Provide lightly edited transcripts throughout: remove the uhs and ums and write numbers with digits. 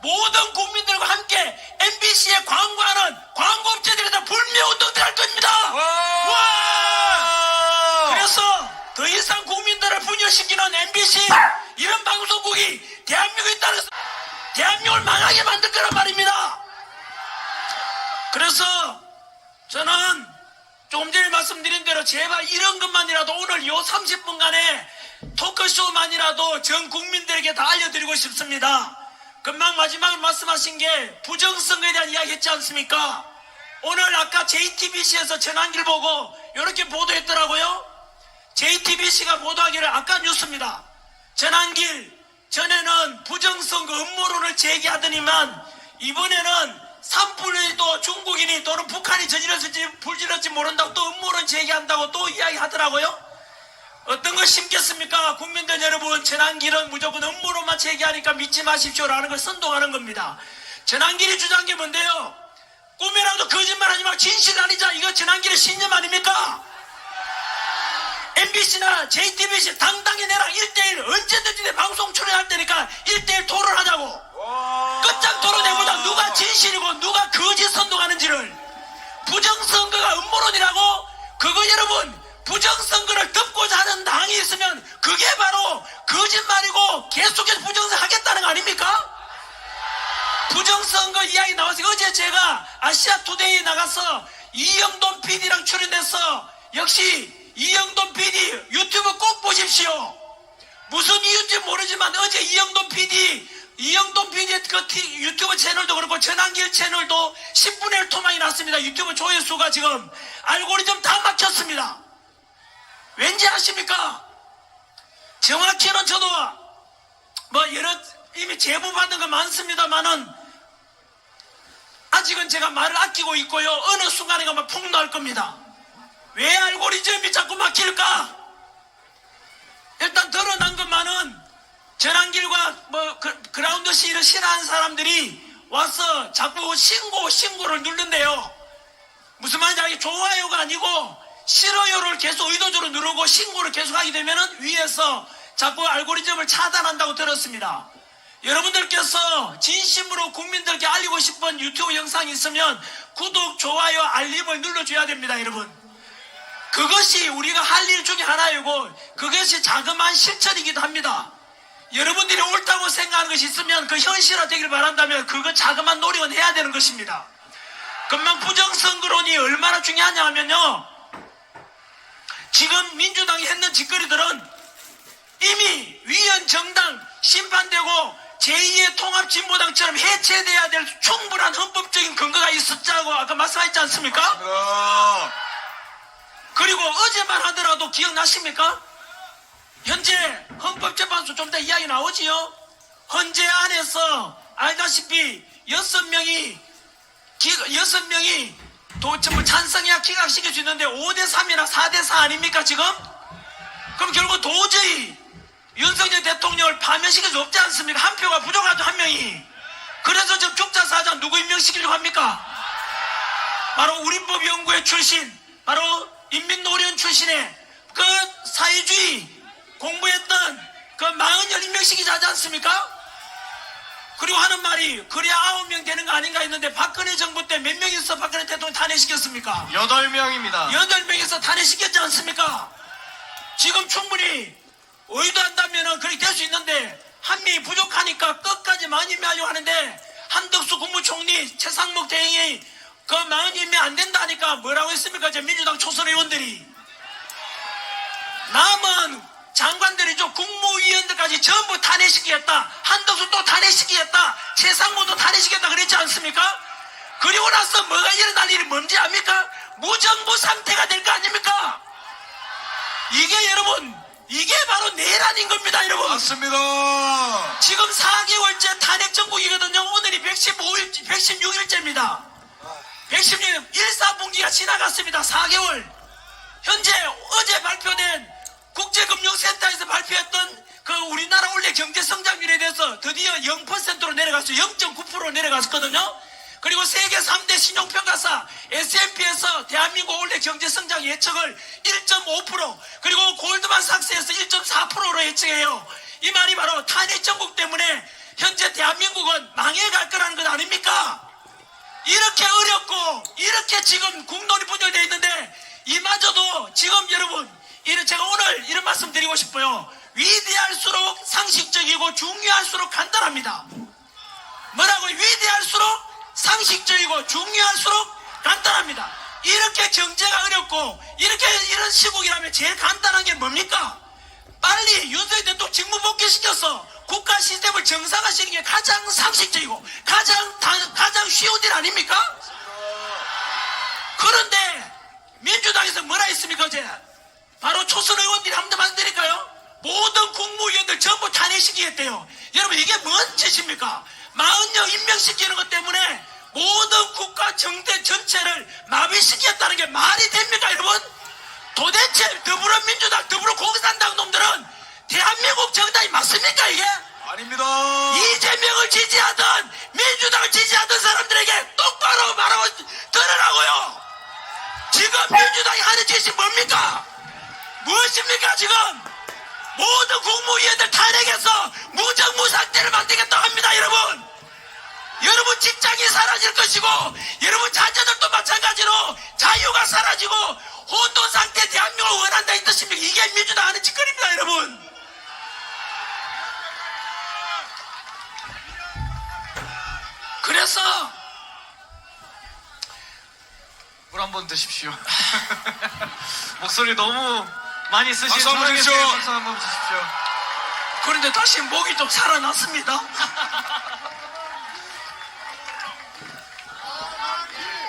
모든 국민들과 함께 MBC에 광고하는 광고업체들에 대한 불매운동들 할 겁니다. 와! 그래서 더 이상 국민들을 분열시키는 MBC 이런 방송국이 대한민국에 따라서 대한민국을 망하게 만들 거란 말입니다. 그래서 저는 조금 전에 말씀드린 대로 제발 이런 것만이라도 오늘 요 30분간의 토크쇼만이라도 전 국민들에게 다 알려드리고 싶습니다. 금방 마지막으로 말씀하신 게 부정선거에 대한 이야기 했지 않습니까? 오늘 아까 JTBC에서 전환기를 보고 이렇게 보도했더라고요. JTBC가 보도하기를 아까 뉴스입니다. 전환길 전에는 부정선거 음모론을 제기하더니만 이번에는 산불도 중국인이 또는 북한이 저질렀을지 불질렀지 모른다고 또 음모론 제기한다고 또 이야기하더라고요. 어떤 걸 심겠습니까? 국민들 여러분, 전환길은 무조건 음모론만 제기하니까 믿지 마십시오라는 걸 선동하는 겁니다. 전환길이 주장한 게 뭔데요? 꿈이라도 거짓말하지 말고 진실 아니자. 이거 전환길의 신념 아닙니까? MBC나 JTBC 당당히 내랑 1대1 언제든지 내 방송 출연할 테니까 1대1 토론하자고. 끝장 토론해보자. 누가 진실이고 누가 거짓 선동하는지를. 부정선거가 음모론이라고? 그거 여러분, 부정선거를 덮고자 하는 당이 있으면 그게 바로 거짓말이고 계속해서 부정선거 하겠다는 거 아닙니까? 부정선거 이야기 나와서 어제 제가 아시아투데이에 나가서 이영돈 PD랑 출연해서 역시 이영돈 PD 유튜브 꼭 보십시오. 무슨 이유인지 모르지만 어제 이영돈 PD의 그 유튜브 채널도 그렇고 전환길 채널도 10분의 1 토막이 났습니다. 유튜브 조회수가 지금 알고리즘 다 막혔습니다. 왠지 아십니까? 정확히는 저도 뭐 여러 이미 제보 받은 거 많습니다만은 아직은 제가 말을 아끼고 있고요. 어느 순간에 가면 폭로할 겁니다. 왜 알고리즘이 자꾸 막힐까? 일단 드러난 것만은 전환길과 뭐 그라운드 C를 싫어하는 사람들이 와서 자꾸 신고를 누른대요. 무슨 말인지 알겠죠? 좋아요가 아니고 싫어요를 계속 의도적으로 누르고 신고를 계속 하게 되면은 위에서 자꾸 알고리즘을 차단한다고 들었습니다. 여러분들께서 진심으로 국민들께 알리고 싶은 유튜브 영상이 있으면 구독, 좋아요, 알림을 눌러줘야 됩니다, 여러분. 그것이 우리가 할 일 중에 하나이고 그것이 자그마한 실천이기도 합니다. 여러분들이 옳다고 생각하는 것이 있으면 그 현실화되길 바란다면 그거 자그마한 노력은 해야 되는 것입니다. 금방 부정선거론이 얼마나 중요하냐 하면요, 지금 민주당이 했는 짓거리들은 이미 위헌 정당 심판되고 제2의 통합진보당처럼 해체돼야 될 충분한 헌법적인 근거가 있었다고 아까 말씀하셨지 않습니까? 그리고 어제만 하더라도 기억나십니까? 현재 헌법재판소 좀 이따 이야기 나오지요. 헌재 안에서 알다시피 6명이 전부 찬성이야 기각시킬 수 있는데 5대3이나 4대4 아닙니까 지금? 그럼 결국 도저히 윤석열 대통령을 파면시킬 수 없지 않습니까? 한 표가 부족하죠, 한 명이. 그래서 지금 죽자사장 누구 임명시키려고 합니까? 바로 우리법연구회 출신, 바로 인민노련 출신의 그 사회주의 공부했던 그 망언을 임명시키지 하지 않습니까? 그리고 하는 말이 그래야 9명 되는 거 아닌가 했는데 박근혜 정부 때 몇 명이서 박근혜 대통령 탄핵시켰습니까? 8명입니다. 8명이서 탄핵시켰지 않습니까? 지금 충분히 의도한다면 그렇게 될 수 있는데 한 명이 부족하니까 끝까지 망임하려고 하는데 한덕수 국무총리, 최상목 대행이 그 망임이 안 된다니까 뭐라고 했습니까? 저 민주당 초선 의원들이. 남은 장관들이죠. 국무위원들까지 전부 탄핵시키겠다. 한덕수 또 탄핵시키겠다. 최상무도 탄핵시키겠다 그랬지 않습니까? 그리고 나서 뭐가 일어날 일이 뭔지 압니까? 무정부 상태가 될 거 아닙니까? 이게 여러분, 이게 바로 내란인 겁니다, 여러분. 맞습니다. 지금 4개월째 탄핵 정국이거든요. 오늘이 116일째입니다. 116일 1사분기가 지나갔습니다. 4개월. 현재 어제 발표된 국제금융센터에서 발표했던 그 우리나라 원래 경제성장률에 대해서 드디어 0%로 내려갔어요. 0.9%로 내려갔거든요. 그리고 세계 3대 신용평가사 S&P에서 대한민국 원래 경제성장 예측을 1.5% 그리고 골드만삭스에서 1.4%로 예측해요. 이 말이 바로 탄핵 정국 때문에 현재 대한민국은 망해가 이렇게 어렵고 이렇게 지금 국론이 분열되어 있는데 이마저도 지금 여러분 제가 오늘 이런 말씀 드리고 싶어요. 위대할수록 상식적이고 중요할수록 간단합니다. 뭐라고? 위대할수록 상식적이고 중요할수록 간단합니다. 이렇게 경제가 어렵고 이런 시국이라면 제일 간단한 게 뭡니까? 빨리 윤석열 대통령 직무 복귀시켜서 국가 시스템을 정상화시키는 게 가장 상식적이고 가장 쉬운 일 아닙니까? 그런데 민주당에서 뭐라 했습니까? 어제 바로 초선 의원들이 한 번 말씀드릴까요? 모든 국무위원들 전부 탄핵시키겠대요. 여러분 이게 뭔 짓입니까? 40명 임명시키는 것 때문에 모든 국가 정대 전체를 마비시키겠다는 게 말이 됩니까 여러분? 도대체 더불어민주당 더불어공산당 놈들은 대한민국 정당이 맞습니까 이게? 아닙니다. 이재명을 지지하던 민주당을 지지하던 사람들에게 똑바로 말하고 들으라고요. 지금 민주당이 하는 짓이 뭡니까? 무엇입니까 지금? 모든 국무위원들 탄핵해서 무정무상태를 만들겠다고 합니다 여러분. 여러분 직장이 사라질 것이고 여러분 자녀들도 마찬가지로 자유가 사라지고 혼돈 상태 대한민국을 원한다 이 뜻입니까? 이게 민주당 하는 짓거리입니다 여러분. 그래서 물 한 번 드십시오. 목소리 너무 많이 쓰신 박수 한번 주십시오. 박수 한번 주십시오. 그런데 다시 목이 좀 살아났습니다.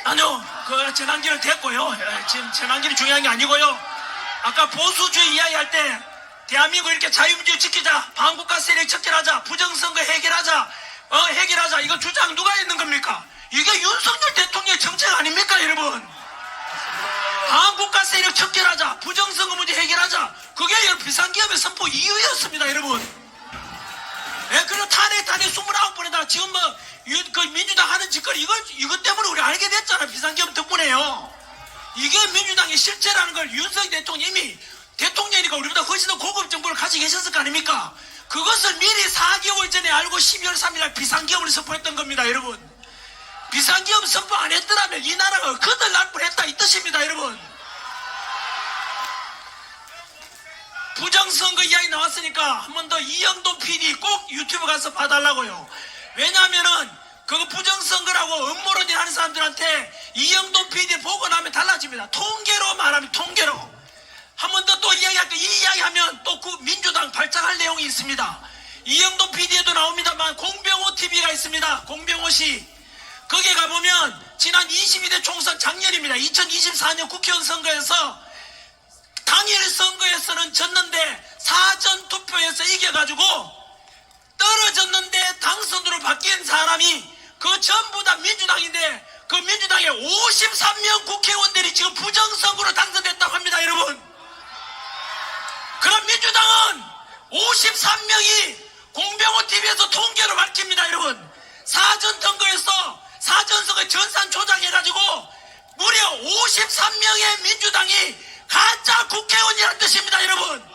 아니요, 그 재난기를 됐고요. 지금 재난기는 중요한 게 아니고요. 아까 보수주의 이야기할 때 대한민국 이렇게 자유민주 지키자, 반국가 세력 척결하자, 부정선거 해결하자, 해결하자. 이거 주장 누가 했는 겁니까? 이게 윤석열 대통령의 정책 아닙니까, 여러분? 반국가 세력 척결하자, 부정선거 문제 해결하자. 그게 여러분 비상기업의 선포 이유였습니다, 여러분. 예, 그리고 탄핵 29번에다가 지금 그 민주당 하는 짓거리 이것 때문에 우리 알게 됐잖아요. 비상기업 덕분에요. 이게 민주당의 실체라는 걸 윤석열 대통령이 대통령이니까 우리보다 훨씬 더 고급 정보를 가지고 계셨을 거 아닙니까? 그것을 미리 4개월 전에 알고 12월 3일 비상기업을 선포했던 겁니다, 여러분. 비상기업 선포 안 했더라면 이 나라가 거덜 날 뻔했다 이 뜻입니다, 여러분. 부정선거 이야기 나왔으니까 한 번 더 이영돈 PD 꼭 유튜브 가서 봐달라고요. 왜냐하면은 그거 부정선거라고 음모론이 하는 사람들한테 이영돈 PD 보고 나면 달라집니다. 통계로 말하면 통계로. 한 번 더 또 이야기할게요. 이 이야기하면 또 그 민주당 발작할 내용이 있습니다. 이영돈 PD에도 나옵니다만 공병호 TV가 있습니다. 공병호 씨. 거기에 가보면 지난 22대 총선 작년입니다. 2024년 국회의원 선거에서 당일 선거에서는 졌는데 사전투표에서 이겨가지고 떨어졌는데 당선으로 바뀐 사람이 그 전부 다 민주당인데 그 민주당의 53명 국회의원들이 지금 부정선거로 당선됐다고 합니다, 여러분. 그럼 민주당은 53명이 공병호 TV에서 통계로 밝힙니다, 여러분. 사전선거 전산 조작해가지고 무려 53명의 민주당이 가짜 국회의원이라는 뜻입니다, 여러분.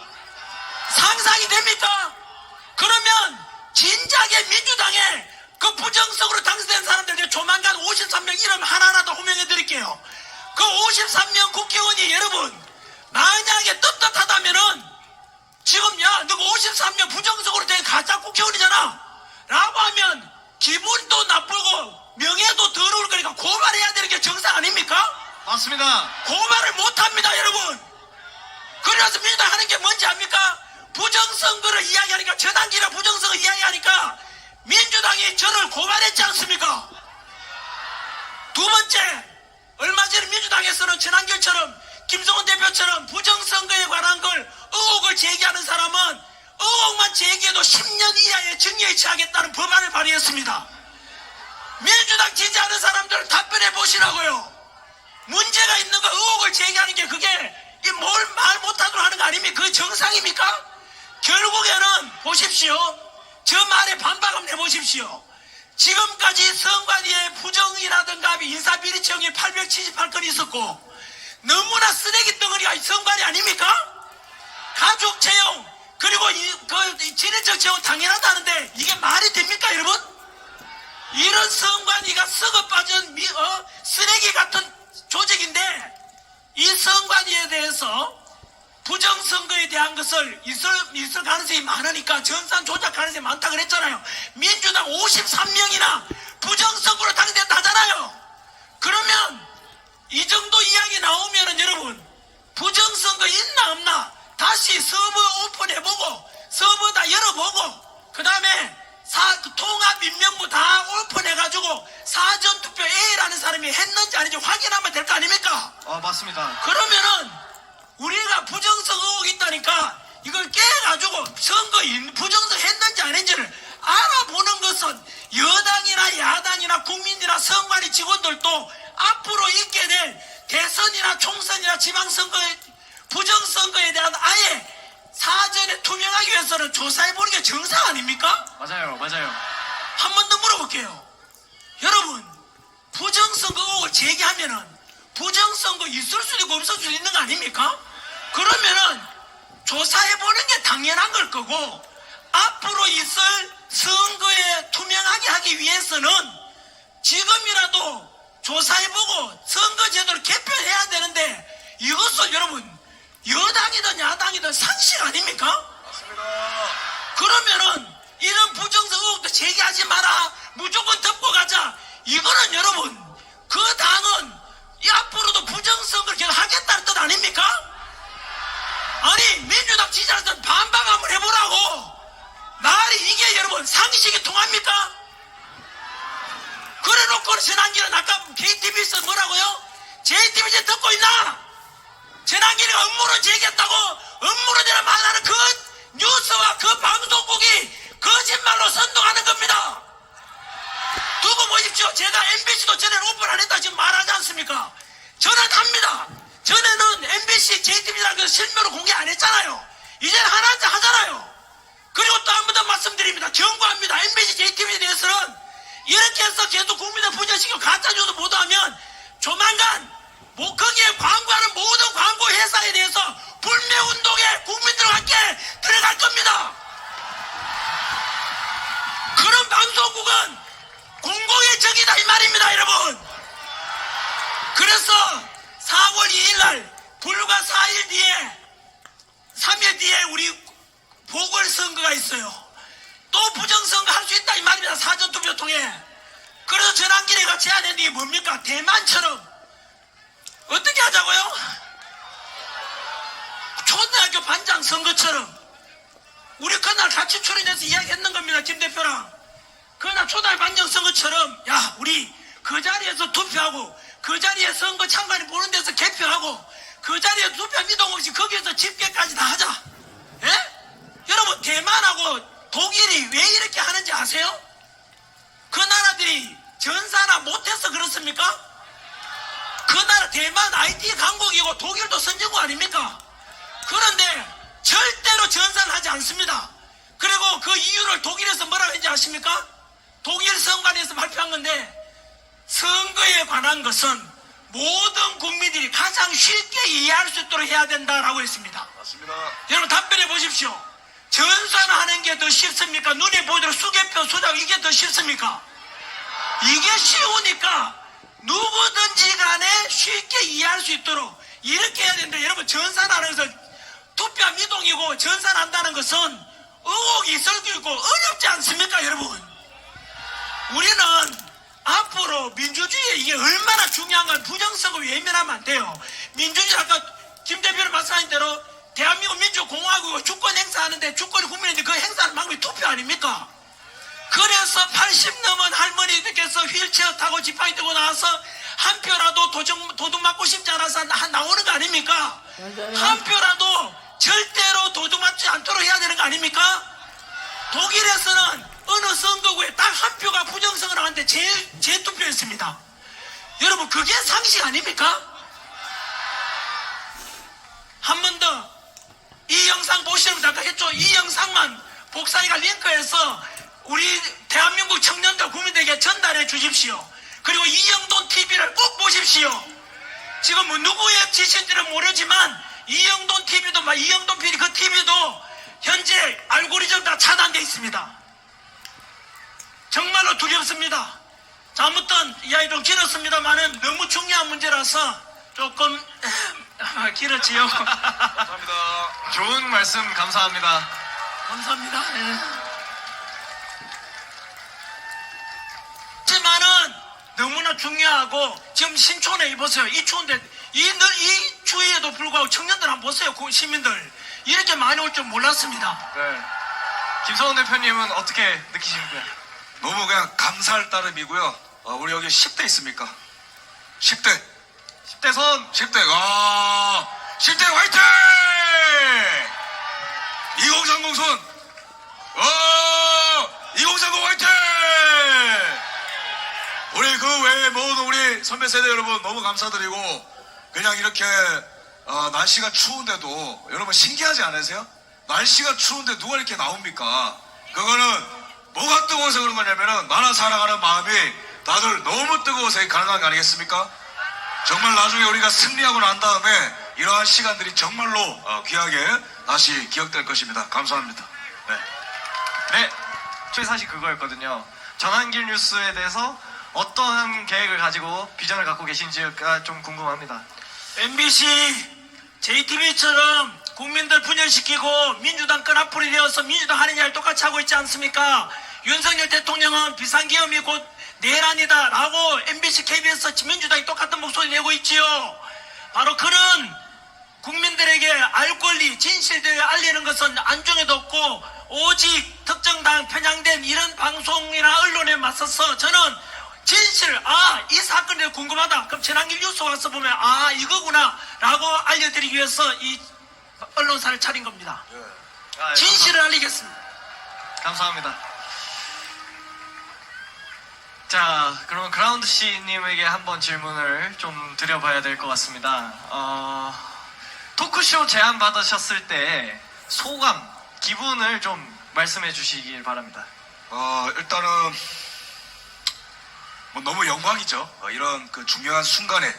상상이 됩니까? 그러면 진작에 민주당에 그 부정선거로 당선된 사람들 조만간 53명 이름 하나하나 더 호명해 드릴게요. 그 53명 국회의원이 여러분 만약에 떳떳하다면은 지금 야 너가 53명 부정선거로 된 가짜 국회의원이잖아 라고 하면 기분도 나쁘고 명예도 더러울 거니까 고발해야 되는 게 정상 아닙니까? 맞습니다. 고발을 못합니다, 여러분. 그래서 민주당 하는 게 뭔지 압니까? 부정선거를 이야기하니까 저단기라 부정선거 이야기하니까 민주당이 저를 고발했지 않습니까? 두 번째, 얼마 전에 민주당에서는 전한결처럼 김성원 대표처럼 부정선거에 관한 걸 의혹을 제기하는 사람은 의혹만 제기해도 10년 이하의 징역에 처하겠다는 법안을 발의했습니다. 민주당 지지하는 사람들은 답변해 보시라고요. 문제가 있는 거 의혹을 제기하는 게 그게 뭘 말 못하도록 하는 거 아닙니까? 그게 정상입니까? 결국에는 보십시오. 저 말에 반박 한번 해보십시오. 지금까지 선관위의 부정이라든가 인사비리 채용이 878건이 있었고 너무나 쓰레기 덩어리가 선관위 아닙니까? 가족 채용 그리고 그 진행적 채용 당연하다는데 이게 말이 됩니까, 여러분? 이런 선관위가 썩어 빠진 쓰레기 같은 조직인데 이 선관위에 대해서 부정선거에 대한 것을 있을 가능성이 많으니까 전산 조작 가능성이 많다 그랬잖아요. 민주당 53명이나 부정선거로 당선됐다잖아요. 그러면 이 정도 이야기 나오면은 여러분 부정선거 있나 없나 다시 서버 오픈해보고 서버 다 열어보고 그 다음에 통합인명부 다 오픈해가지고 사전투표 A라는 사람이 했는지 아닌지 확인하면 될 거 아닙니까? 맞습니다. 그러면은 우리가 부정선거 의혹이 있다니까 이걸 깨가지고 부정선거 했는지 안 했는지를 알아보는 것은 여당이나 야당이나 국민이나 선관위 직원들도 앞으로 있게 될 대선이나 총선이나 지방선거 부정선거에 대한 아예 사전에 투명하기 위해서는 조사해보는 게 정상 아닙니까? 맞아요. 한 번 더 물어볼게요. 여러분 부정선거 의혹을 제기하면은 부정선거 있을 수도 있고 없을 수도 있는 거 아닙니까? 그러면은 조사해보는 게 당연한 걸 거고 앞으로 있을 선거에 투명하게 하기 위해서는 지금이라도 조사해보고 선거제도를 개편해야 되는데 이것은 여러분 여당이든 야당이든 상식 아닙니까? 맞습니다. 그러면은 이런 부정선거 의혹도 제기하지 마라 무조건 덮고 가자 이거는 여러분 그 당은 이 앞으로도 부정선거를 계속 하겠다는 뜻 아닙니까? 아니 민주당 지지자들 반박 한번 해보라고 말이 이게 여러분 상식이 통합니까? 그래놓고 전환기는 아까 KTV에서 뭐라고요? JTBC 듣고 있나? 전환기가 음모론 제기했다고 음모론이라 말하는 그 뉴스와 그 방송국이 거짓말로 선동하는 겁니다. 두고 보십시오. 제가 MBC도 전에는 오픈 안 했다 지금 말하지 않습니까? 저는 합니다. 전에는 MBC, JTBC라는 걸 실명으로 공개 안 했잖아요. 이제는 하나한테 하잖아요. 그리고 또 한 번 더 말씀드립니다. 경고합니다. MBC, JTBC에 대해서는 이렇게 해서 계속 국민을 부정시키고 가짜뉴스 보도하면 조만간 거기에 광고하는 모든 광고 회사에 대해서 불매운동에 국민들과 함께 들어갈 겁니다. 그런 방송국은 공공의 적이다 이 말입니다 여러분. 그래서 4월 2일날 불과 4일 뒤에 3일 뒤에 우리 보궐선거가 있어요. 또 부정선거 할 수 있다 이 말입니다. 사전투표 통해. 그래서 전환기래가 제안한 게 뭡니까? 대만처럼 어떻게 하자고요? 초등학교 반장 선거처럼 우리 그날 같이 출연해서 이야기했는 겁니다. 김 대표랑. 그날 초등학교 반장 선거처럼 야 우리 그 자리에서 투표하고 그 자리에 선거 참관이 보는 데서 개표하고 그 자리에 투표 이동 없이 거기에서 집계까지 다 하자. 예? 여러분 대만하고 독일이 왜 이렇게 하는지 아세요? 그 나라들이 전사나 못해서 그렇습니까? 그 나라 대만 IT 강국이고 독일도 선진국 아닙니까? 그런데 절대로 전사를 하지 않습니다. 그리고 그 이유를 독일에서 뭐라고 했는지 아십니까? 독일 선관위에서 발표한 건데 선거에 관한 것은 모든 국민들이 가장 쉽게 이해할 수 있도록 해야 된다라고 했습니다. 맞습니다. 여러분 답변해 보십시오. 전산하는 게 더 쉽습니까? 눈에 보이도록 수개표 수작 이게 더 쉽습니까? 이게 쉬우니까 누구든지 간에 쉽게 이해할 수 있도록 이렇게 해야 되는데 여러분 전산하는 것은 투표 미동이고 전산한다는 것은 의혹이 있을 수 있고 어렵지 않습니까 여러분? 우리는 앞으로 민주주의에 이게 얼마나 중요한가 부정선거 외면하면 안 돼요. 민주주의 아까 김 대표님 말씀하신 대로 대한민국 민주공화국이 주권 행사하는데 주권이 국민인데 그 행사하는 방법이 투표 아닙니까? 그래서 80 넘은 할머니들께서 휠체어 타고 지팡이 들고 나와서 한 표라도 도둑 맞고 싶지 않아서 나오는 거 아닙니까? 맞아요. 한 표라도 절대로 도둑 맞지 않도록 해야 되는 거 아닙니까? 독일에서는 어느 선거구에 딱 한 표가 부정선거 나왔는데 재투표였습니다. 여러분 그게 상식 아닙니까? 한 번 더 이 영상 보시면 아까 했죠. 이 영상만 복사이가 링크해서 우리 대한민국 청년들 국민들에게 전달해 주십시오. 그리고 이영돈 TV를 꼭 보십시오. 지금 뭐 누구의 지시인지는 모르지만 이영돈 TV도 이영돈 PD 그 TV도 현재 알고리즘 다 차단되어 있습니다. 정말로 두렵습니다. 자, 아무튼 이야기 좀 길었습니다만은 너무 중요한 문제라서 조금 길었지요. 감사합니다. 좋은 말씀 감사합니다. 감사합니다. 예. 하지만은 너무나 중요하고 지금 신촌에 입으세요. 이 추운데 이 추위에도 불구하고 청년들 한번 보세요. 그 시민들 이렇게 많이 올 줄 몰랐습니다. 네. 김성원 대표님은 어떻게 느끼십니까? 너무 그냥 감사할 따름이고요. 우리 여기 10대 있습니까? 10대. 10대 손. 10대. 10대 화이팅! 2030 손. 2030 화이팅! 우리 그 외에 모든 우리 선배 세대 여러분 너무 감사드리고 그냥 이렇게 날씨가 추운데도 여러분 신기하지 않으세요? 날씨가 추운데 누가 이렇게 나옵니까? 그거는 뭐가 뜨거워서 그런 거냐면은 나라 사랑하는 마음이 다들 너무 뜨거워서 가능한 거 아니겠습니까? 정말 나중에 우리가 승리하고 난 다음에 이러한 시간들이 정말로 귀하게 다시 기억될 것입니다. 감사합니다. 네. 네. 사실 그거였거든요. 전환길 뉴스에 대해서 어떠한 계획을 가지고 비전을 갖고 계신지가 좀 궁금합니다. MBC, JTBC처럼 국민들 분열시키고 민주당 끈앞풀이 되어서 민주당 하는 일 똑같이 하고 있지 않습니까? 윤석열 대통령은 비상계엄이 곧 내란이다 라고 MBC, KBS, 민주당이 똑같은 목소리 내고 있지요. 바로 그런 국민들에게 알 권리, 진실들을 알리는 것은 안중에도 없고 오직 특정 당 편향된 이런 방송이나 언론에 맞서서 저는 진실, 이 사건이 궁금하다. 그럼 전환길 뉴스 와서 보면 이거구나 라고 알려드리기 위해서 이 언론사를 차린 겁니다. 진실을 알리겠습니다. 감사합니다. 자, 그러면 그라운드 씨님에게 한번 질문을 좀 드려봐야 될 것 같습니다. 토크쇼 제안 받으셨을 때 소감, 기분을 좀 말씀해 주시길 바랍니다. 일단은 뭐 너무 영광이죠. 이런 그 중요한 순간에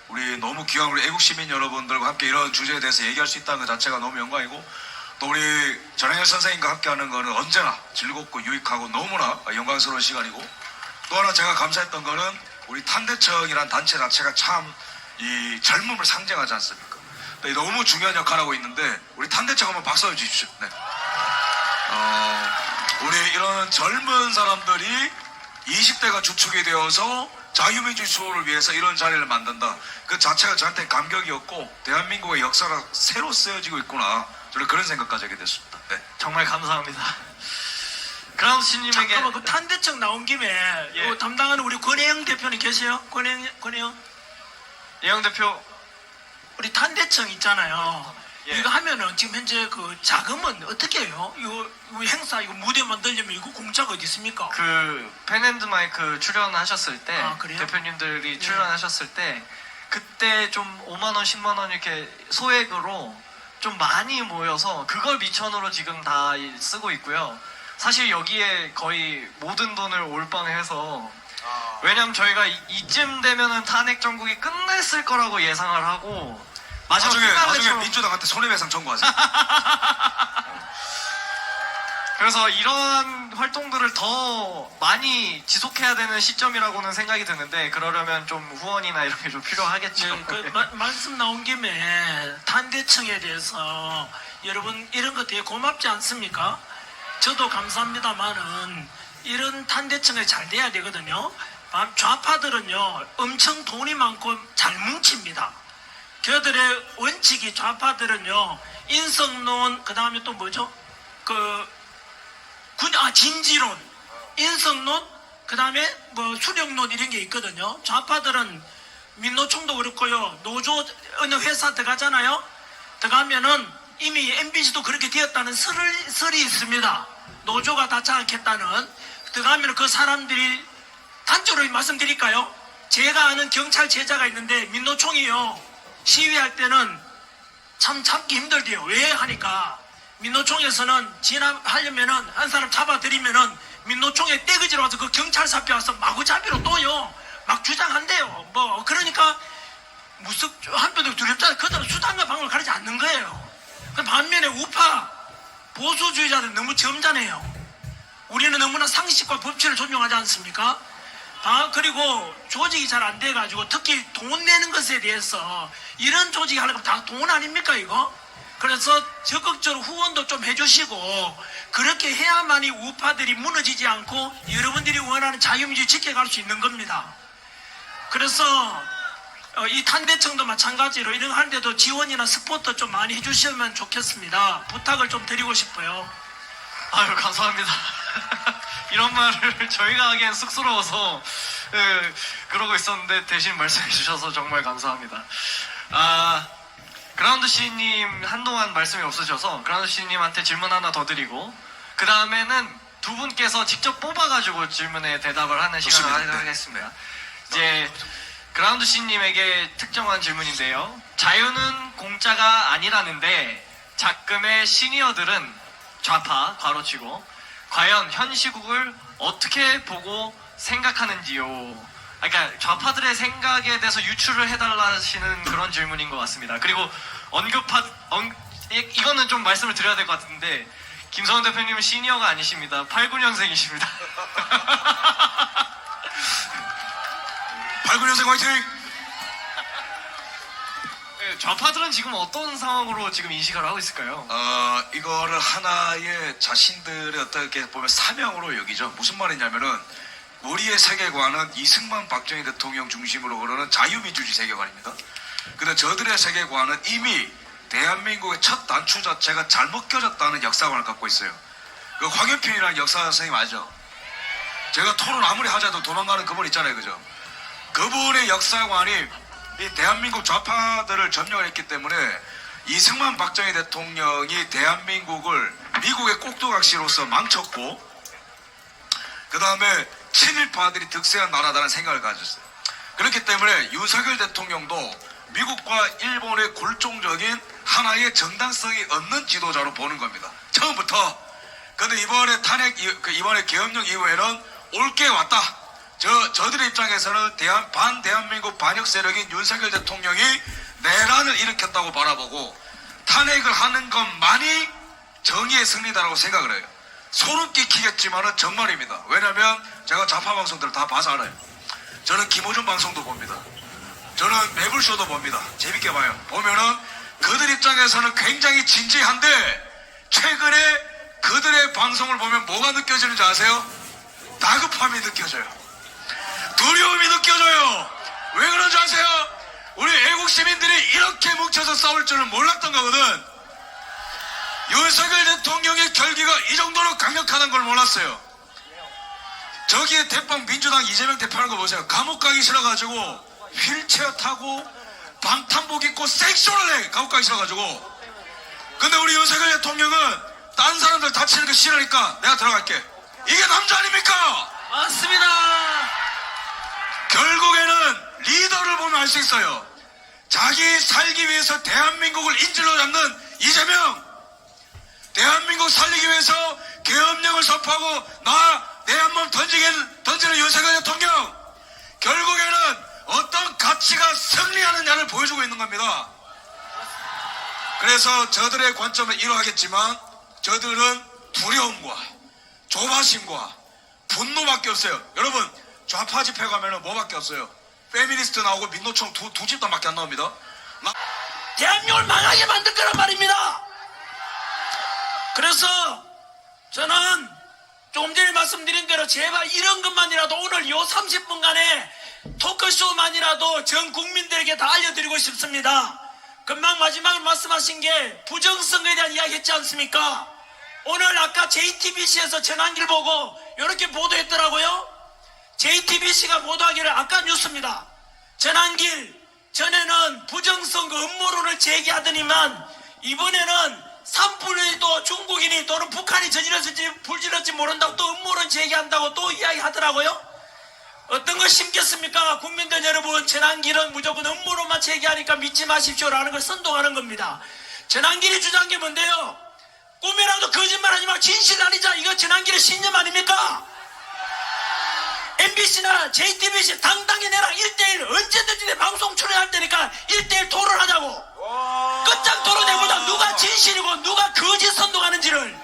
우리 너무 귀한 우리 애국 시민 여러분들과 함께 이런 주제에 대해서 얘기할 수 있다는 것 자체가 너무 영광이고 또 우리 전행열 선생님과 함께하는 거는 언제나 즐겁고 유익하고 너무나 영광스러운 시간이고 또 하나 제가 감사했던 거는 우리 탄대청이란 단체 자체가 참 이 젊음을 상징하지 않습니까? 너무 중요한 역할을 하고 있는데 우리 탄대청 한번 박수 주십시오. 네. 우리 이런 젊은 사람들이 20대가 주축이 되어서 자유민주주의 수호를 위해서 이런 자리를 만든다. 그 자체가 저한테 감격이었고 대한민국의 역사가 새로 쓰여지고 있구나. 저는 그런 생각까지 하게 됐습니다. 네. 정말 감사합니다. 그라운드 씨님에게 잠깐만 그 탄대청 나온 김에 이거 담당하는 우리 권혜영 대표님 계세요? 권혜영? 예영 대표 우리 탄대청 있잖아요. 예. 이거 하면은 지금 현재 그 자금은 어떻게 해요? 이거 행사 이거 무대 만들려면 이거 공짜가 어디 있습니까? 그 펜앤드마이크 출연하셨을 때 그래요? 대표님들이 예. 출연하셨을 때 그때 좀 5만 원, 10만 원 이렇게 소액으로 좀 많이 모여서 그걸 미천으로 지금 다 쓰고 있고요. 사실 여기에 거의 모든 돈을 올빵해서 왜냐면 저희가 이쯤 되면은 탄핵 정국이 끝냈을 거라고 예상을 하고 나중에 피날레처럼 민주당한테 손해배상 청구하세요. 그래서 이러한 활동들을 더 많이 지속해야 되는 시점이라고는 생각이 드는데 그러려면 좀 후원이나 이런 게 좀 필요하겠죠. 네, 말씀 나온 김에 탄대청에 대해서 여러분 이런 거 되게 고맙지 않습니까? 저도 감사합니다만은 이런 탄대청이 잘 돼야 되거든요. 좌파들은요 엄청 돈이 많고 잘 뭉칩니다. 그들의 원칙이 좌파들은요 인성론 그 다음에 또 뭐죠? 진지론, 인성론, 그 다음에 뭐 수령론 이런 게 있거든요. 좌파들은 민노총도 그렇고요. 노조 어느 회사 들어가잖아요. 들어가면은 이미 MBC도 그렇게 되었다는 설이 있습니다. 노조가 닿지 않겠다는. 들어가면 그 사람들이 단적으로 말씀드릴까요? 제가 아는 경찰 제자가 있는데 민노총이요. 시위할 때는 참 참기 힘들대요. 왜 하니까 민노총에서는 진압하려면은 한 사람 잡아들이면은 민노총에 떼그지로 와서 그 경찰서 앞에 와서 마구잡이로 또요 막 주장한대요. 뭐 그러니까 한편으로 두렵잖아요. 그들은 수단과 방법을 가리지 않는 거예요. 반면에 우파 보수주의자들 너무 점잖해요. 우리는 너무나 상식과 법치를 존중하지 않습니까? 그리고 조직이 잘 안 돼가지고 특히 돈 내는 것에 대해서 이런 조직이 하려면 다 돈 아닙니까 이거? 그래서 적극적으로 후원도 좀 해주시고 그렇게 해야만이 우파들이 무너지지 않고 여러분들이 원하는 자유민주 지켜갈 수 있는 겁니다. 그래서 이 탄대청도 마찬가지로 이런 거 하는데도 지원이나 스포트 좀 많이 해주시면 좋겠습니다. 부탁을 좀 드리고 싶어요. 아유, 감사합니다. 이런 말을 저희가 하기엔 쑥스러워서 그러고 있었는데 대신 말씀해 주셔서 정말 감사합니다. 그라운드 씨님 한동안 말씀이 없으셔서 그라운드 씨님한테 질문 하나 더 드리고 그 다음에는 두 분께서 직접 뽑아가지고 질문에 대답을 하는 시간을 좋습니다. 네. 하겠습니다. 이제 그라운드 씨님에게 특정한 질문인데요. 자유는 공짜가 아니라는데 작금의 시니어들은 좌파 괄호치고 과연 현 시국을 어떻게 보고 생각하는지요? 그러니까 좌파들의 생각에 대해서 유추를 해달라시는 그런 질문인 것 같습니다. 그리고 이거는 좀 말씀을 드려야 될 것 같은데 김성원 대표님은 시니어가 아니십니다. 89년생이십니다. 89년생 화이팅! 좌파들은 지금 어떤 상황으로 지금 인식을 하고 있을까요? 이거를 하나의 자신들의 어떻게 보면 사명으로 여기죠. 무슨 말이냐면은 우리의 세계관은 이승만 박정희 대통령 중심으로 흐르는 자유민주주의 세계관입니다. 근데 저들의 세계관은 이미 대한민국의 첫 단추 자체가 잘못 껴졌다는 역사관을 갖고 있어요. 그 황현필이라는 역사 선생님 알죠? 제가 토론 아무리 하자도 도망가는 그분 있잖아요, 그죠? 그분의 역사관이 이 대한민국 좌파들을 점령을 했기 때문에 이승만 박정희 대통령이 대한민국을 미국의 꼭두각시로서 망쳤고 그 다음에 친일파들이 득세한 나라다는 생각을 가졌어요. 그렇기 때문에 윤석열 대통령도 미국과 일본의 골종적인 하나의 정당성이 없는 지도자로 보는 겁니다. 처음부터. 근데 이번에 이번에 계엄령 이후에는 옳게 왔다. 저들의 입장에서는 반대한민국 반역 세력인 윤석열 대통령이 내란을 일으켰다고 바라보고 탄핵을 하는 것만이 정의의 승리다라고 생각을 해요. 소름 끼치겠지만은 정말입니다. 왜냐면 제가 좌파 방송들을 다 봐서 알아요. 저는 김호준 방송도 봅니다. 저는 매불쇼도 봅니다. 재밌게 봐요. 보면은 그들 입장에서는 굉장히 진지한데 최근에 그들의 방송을 보면 뭐가 느껴지는지 아세요? 다급함이 느껴져요. 두려움이 느껴져요. 왜 그런지 아세요? 우리 애국 시민들이 이렇게 뭉쳐서 싸울 줄은 몰랐던 거거든. 윤석열 대통령의 결기가 이 정도로 강력하다는 걸 몰랐어요. 저기에 대빵 민주당 이재명 대표하는 거 보세요. 감옥 가기 싫어가지고 휠체어 타고 방탄복 입고 섹쇼를 해. 감옥 가기 싫어가지고. 근데 우리 윤석열 대통령은 딴 사람들 다치는 거 싫으니까 내가 들어갈게. 이게 남자 아닙니까? 맞습니다. 결국에는 리더를 보면 알 수 있어요. 자기 살기 위해서 대한민국을 인질로 잡는 이재명, 대한민국 살리기 위해서 계엄령을 선포하고 내 한 몸 던지는 윤석열 대통령, 결국에는 어떤 가치가 승리하느냐를 보여주고 있는 겁니다. 그래서 저들의 관점은 이러하겠지만 저들은 두려움과 조바심과 분노밖에 없어요. 여러분, 좌파 집회 가면은 뭐밖에 없어요? 페미니스트 나오고 민노총 두 집단밖에 안 나옵니다. 대한민국을 망하게 만들 거란 말입니다. 그래서 저는 조금 전에 말씀드린 대로 제발 이런 것만이라도 오늘 요 30분간의 토크쇼만이라도 전 국민들에게 다 알려드리고 싶습니다. 금방 마지막으로 말씀하신 게 부정선거에 대한 이야기 했지 않습니까? 오늘 아까 JTBC에서 전환기를 보고 이렇게 보도했더라고요. JTBC가 보도하기를 아까 뉴스입니다. 전환길 전에는 부정선거 음모론을 제기하더니만 이번에는 산불도 중국인이 또는 북한이 불질렀지 모른다고 또 음모론 제기한다고 또 이야기하더라고요. 어떤 거 심겠습니까? 국민들 여러분, 전환길은 무조건 음모론만 제기하니까 믿지 마십시오라는 걸 선동하는 겁니다. 전환길이 주장한 게 뭔데요? 꿈이라도 거짓말하지 마. 진실 아니자. 이거 전환길의 신념 아닙니까? MBC나 JTBC 당당히 내랑 1대1 언제든지 내 방송 출연할 테니까 1대1 토론하자고. 끝장 토론해보자. 누가 진실이고 누가 거짓 선동하는지를.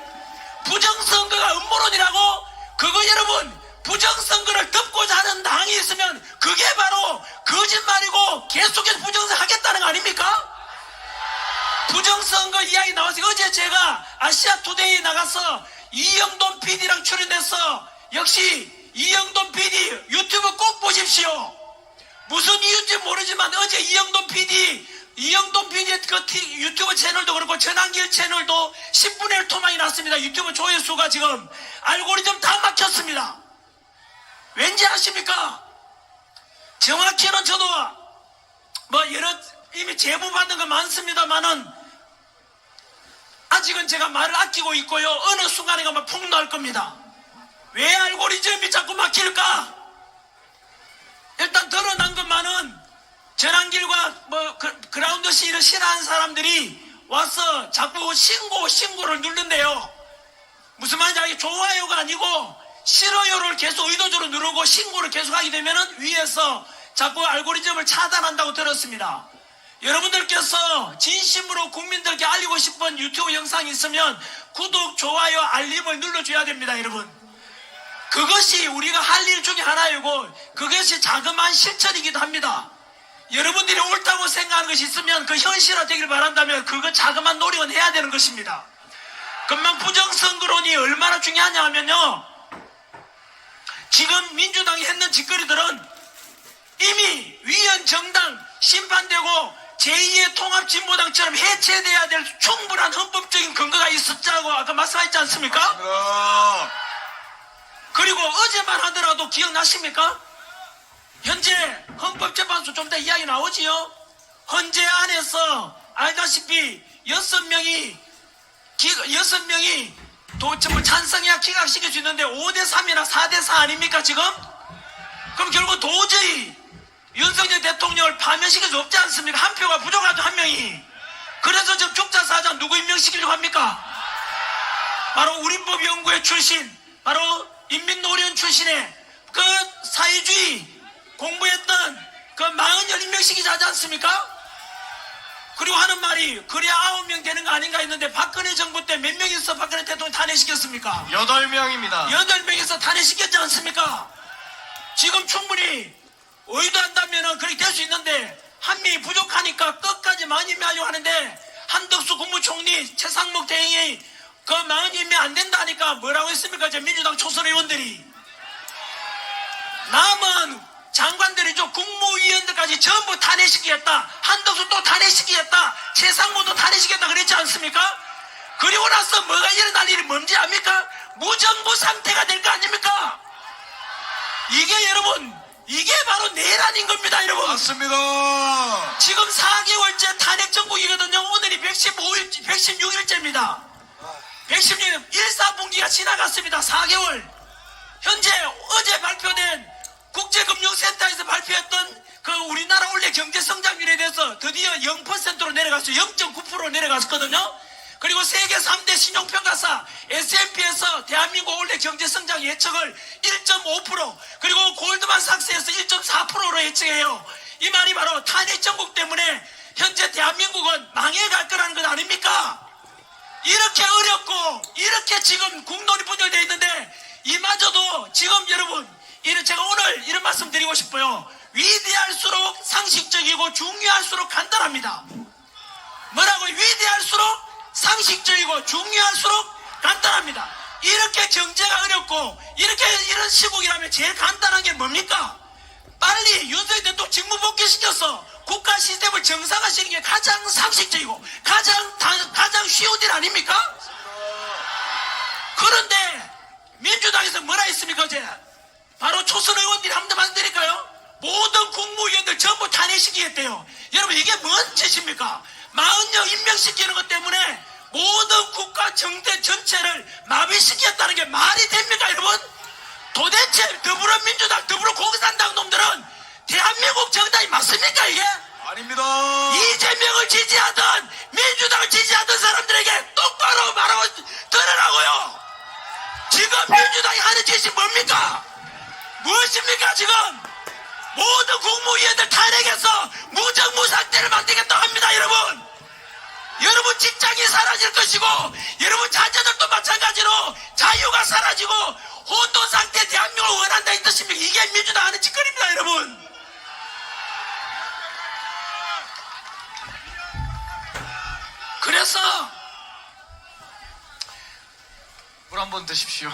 부정선거가 음모론이라고? 그거 여러분 부정선거를 덮고자 하는 당이 있으면 그게 바로 거짓말이고 계속해서 부정선거 하겠다는 거 아닙니까? 부정선거 이야기 나와서 어제 제가 아시아투데이에 나가서 이영돈 PD랑 출연해서 역시 이영돈 PD 유튜브 꼭 보십시오. 무슨 이유인지 모르지만 어제 이영돈 PD의 그 유튜브 채널도 그렇고 전환길 채널도 10분의 1 토막이 났습니다. 유튜브 조회수가 지금 알고리즘 다 막혔습니다. 왠지 아십니까? 정확히는 저도 뭐 여러 이미 제보 받은 거 많습니다만은 아직은 제가 말을 아끼고 있고요. 어느 순간에 가면 폭로할 겁니다. 왜 알고리즘이 자꾸 막힐까? 일단 드러난 것만은 전환길과 뭐 그라운드 C를 싫어하는 사람들이 와서 자꾸 신고를 누른대요. 무슨 말인지 알겠죠? 좋아요가 아니고 싫어요를 계속 의도적으로 누르고 신고를 계속 하게 되면은 위에서 자꾸 알고리즘을 차단한다고 들었습니다. 여러분들께서 진심으로 국민들께 알리고 싶은 유튜브 영상이 있으면 구독, 좋아요, 알림을 눌러줘야 됩니다, 여러분. 그것이 우리가 할 일 중에 하나이고 그것이 자그마한 실천이기도 합니다. 여러분들이 옳다고 생각하는 것이 있으면 그 현실화되길 바란다면 그거 자그마한 노력은 해야 되는 것입니다. 금방 부정선거론이 얼마나 중요하냐 하면요, 지금 민주당이 했는 짓거리들은 이미 위헌 정당 심판되고 제2의 통합진보당처럼 해체돼야 될 충분한 헌법적인 근거가 있었다고 아까 말씀하셨지 않습니까? 그리고 어제만 하더라도 기억나십니까? 현재 헌법재판소 좀 더 이야기 나오지요. 헌재 안에서 알다시피 6명이 전부 찬성해야 기각시킬 수 있는데 5대3이나 4대4 아닙니까 지금? 그럼 결국 도저히 윤석열 대통령을 파면시킬 수 없지 않습니까? 한 표가 부족하죠, 한 명이. 그래서 지금 죽자사장 누구 임명시키려고 합니까? 바로 우린법연구회 출신, 바로 인민노련 출신의 그 사회주의 공부했던 그 마흔열 임명시키지 하지 않습니까? 그리고 하는 말이 그래야 9명 되는 거 아닌가 했는데 박근혜 정부 때 몇 명이서 박근혜 대통령 탄핵시켰습니까? 8명입니다. 8명에서 탄핵시켰지 않습니까? 지금 충분히 의도한다면 그렇게 될 수 있는데 한 명이 부족하니까 끝까지 만임명 하려고 하는데 한덕수 국무총리, 최상목 대행이 그 만임명 안 된다 하니까 뭐라고 했습니까? 저 민주당 초선 의원들이. 남은 장관들이죠. 국무위원들까지 전부 탄핵시키겠다. 한덕수 또 탄핵시키겠다. 최상목도 탄핵시키겠다 그랬지 않습니까? 그리고 나서 뭐가 일어날 일이 뭔지 압니까? 무정부 상태가 될 거 아닙니까? 이게 여러분, 이게 바로 내란인 겁니다, 여러분. 맞습니다. 지금 4개월째 탄핵 정국이거든요. 오늘이 116일째입니다. 116일 1사분기가 지나갔습니다. 4개월. 현재 어제 발표된 국제금융센터에서 발표했던 그 우리나라 원래 경제성장률에 대해서 드디어 0%로 내려갔어요. 0.9% 내려갔었거든요. 그리고 세계 3대 신용평가사 S&P에서 대한민국 원래 경제성장 예측을 1.5% 그리고 골드만삭스에서 1.4%로 예측해요. 이 말이 바로 탄핵 정국 때문에 현재 대한민국은 망해갈 거라는 것 아닙니까? 이렇게 어렵고 이렇게 지금 국론이 분열되어 있는데 이마저도 지금 여러분 제가 오늘 이런 말씀 드리고 싶어요. 위대할수록 상식적이고 중요할수록 간단합니다. 뭐라고? 위대할수록 상식적이고 중요할수록 간단합니다. 이렇게 경제가 어렵고 이런 시국이라면 제일 간단한 게 뭡니까? 빨리 윤석열 대통령 직무 복귀시켜서 국가 시스템을 정상화시키는 게 가장 상식적이고 가장 쉬운 일 아닙니까? 그런데 민주당에서 뭐라 했습니까 어제? 바로 초선 의원들이 한 번 말씀드릴까요? 모든 국무위원들 전부 탄핵시키겠대요. 여러분 이게 뭔 짓입니까? 40명 임명시키는 것 때문에 모든 국가 정대 전체를 마비시켰다는 게 말이 됩니까 여러분? 도대체 더불어민주당, 더불어공산당 놈들은 대한민국 정당이 맞습니까 이게? 아닙니다. 이재명을 지지하던 민주당을 지지하던 사람들에게 똑바로 말하고 들으라고요. 지금 민주당이 하는 짓이 뭡니까? 무엇입니까 지금? 모든 국무위원들 탄핵해서 무정부 상태를 만들겠다고 합니다 여러분. 여러분 직장이 사라질 것이고 여러분 자녀들도 마찬가지로 자유가 사라지고 혼돈 상태 대한민국을 원한다 이 뜻입니까? 이게 민주당 하는 짓거리입니다, 여러분. 그래서 물 한 번 드십시오.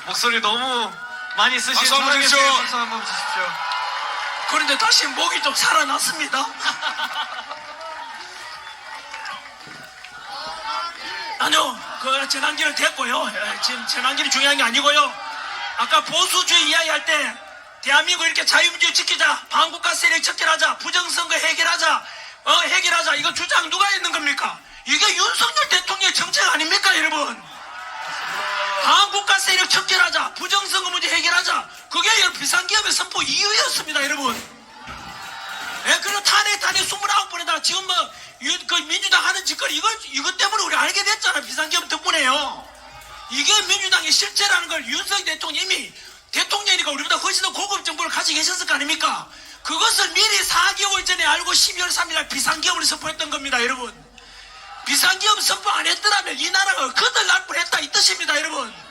목소리 너무 많이 쓰신 박수 한번 상황에서 주십시오. 박수 한번 주십시오. 그런데 다시 목이 좀 살아났습니다. 아니요, 그 재난기를 됐고요. 지금 재난기는 중요한 게 아니고요. 아까 보수주의 이야기할 때 대한민국 이렇게 자유민주 지키자, 반국가 세력 척결하자, 부정선거 해결하자, 해결하자. 이거 주장 누가 했는 겁니까? 이게 윤석열 대통령의 정책 아닙니까, 여러분? 반국가 세력 척결하자, 부정선거 문제 해결하자. 그게 비상기업의 선포 이유였습니다, 여러분. 예, 그럼 탄핵 29번에다가 지금 그 민주당 하는 짓거리, 이것 때문에 우리 알게 됐잖아, 비상기업 덕분에요. 이게 민주당의 실체라는 걸 윤석열 대통령이 대통령이니까 우리보다 훨씬 더 고급 정보를 가지고 계셨을 거 아닙니까? 그것을 미리 4개월 전에 알고 12월 3일 비상기업을 선포했던 겁니다, 여러분. 비상기업 선포 안 했더라면 이 나라가 거덜날 뻔했다 이 뜻입니다, 여러분.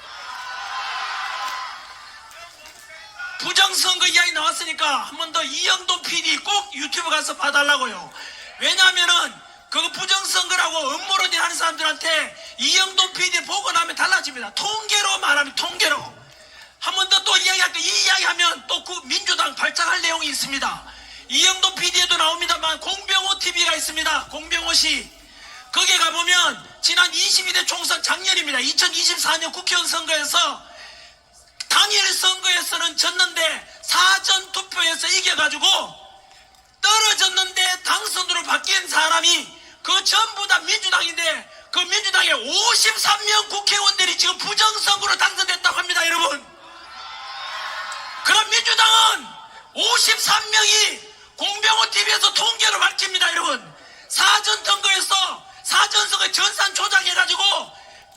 부정선거 이야기 나왔으니까 한 번 더 이영도 PD 꼭 유튜브 가서 봐달라고요. 왜냐하면은 그거 부정선거라고 음모론이 하는 사람들한테 이영도 PD 보고 나면 달라집니다. 통계로 말하면 통계로. 한 번 더 또 이야기할게요. 이 이야기하면 또 그 민주당 발작할 내용이 있습니다. 이영도 PD에도 나옵니다만 공병호 TV가 있습니다. 공병호 씨. 거기에 가보면 지난 22대 총선 작년입니다. 2024년 국회의원 선거에서 당일 선거에서는 졌는데 사전투표에서 이겨가지고 떨어졌는데 당선으로 바뀐 사람이 그 전부 다 민주당인데 그 민주당의 53명 국회의원들이 지금 부정선거로 당선됐다고 합니다, 여러분. 그럼 민주당은 53명이 공병호 TV에서 통계로 밝힙니다, 여러분. 사전선거 전산 조작해가지고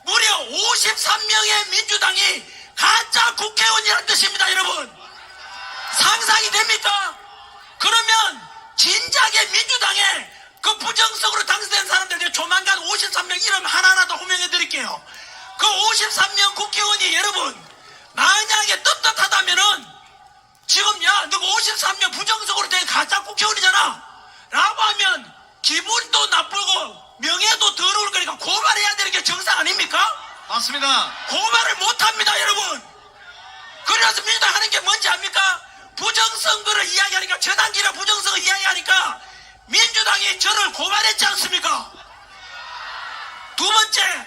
무려 53명의 민주당이 가짜 국회의원이라는 뜻입니다, 여러분. 상상이 됩니까? 그러면 진작에 민주당에 그 부정선거로 당선된 사람들 이제 조만간 53명 이름 하나하나 더 호명해 드릴게요. 그 53명 국회의원이 여러분 만약에 떳떳하다면은 지금 너 53명 부정선거로 된 가짜 국회의원이잖아 라고 하면 기분도 나쁘고 명예도 더러울 거니까 고발해야 되는 게 정상 아닙니까? 맞습니다. 고발을 못합니다, 여러분. 그래서 민주당 하는 게 뭔지 압니까? 부정선거를 이야기하니까, 저단기라 부정선거 이야기하니까 민주당이 저를 고발했지 않습니까? 두 번째,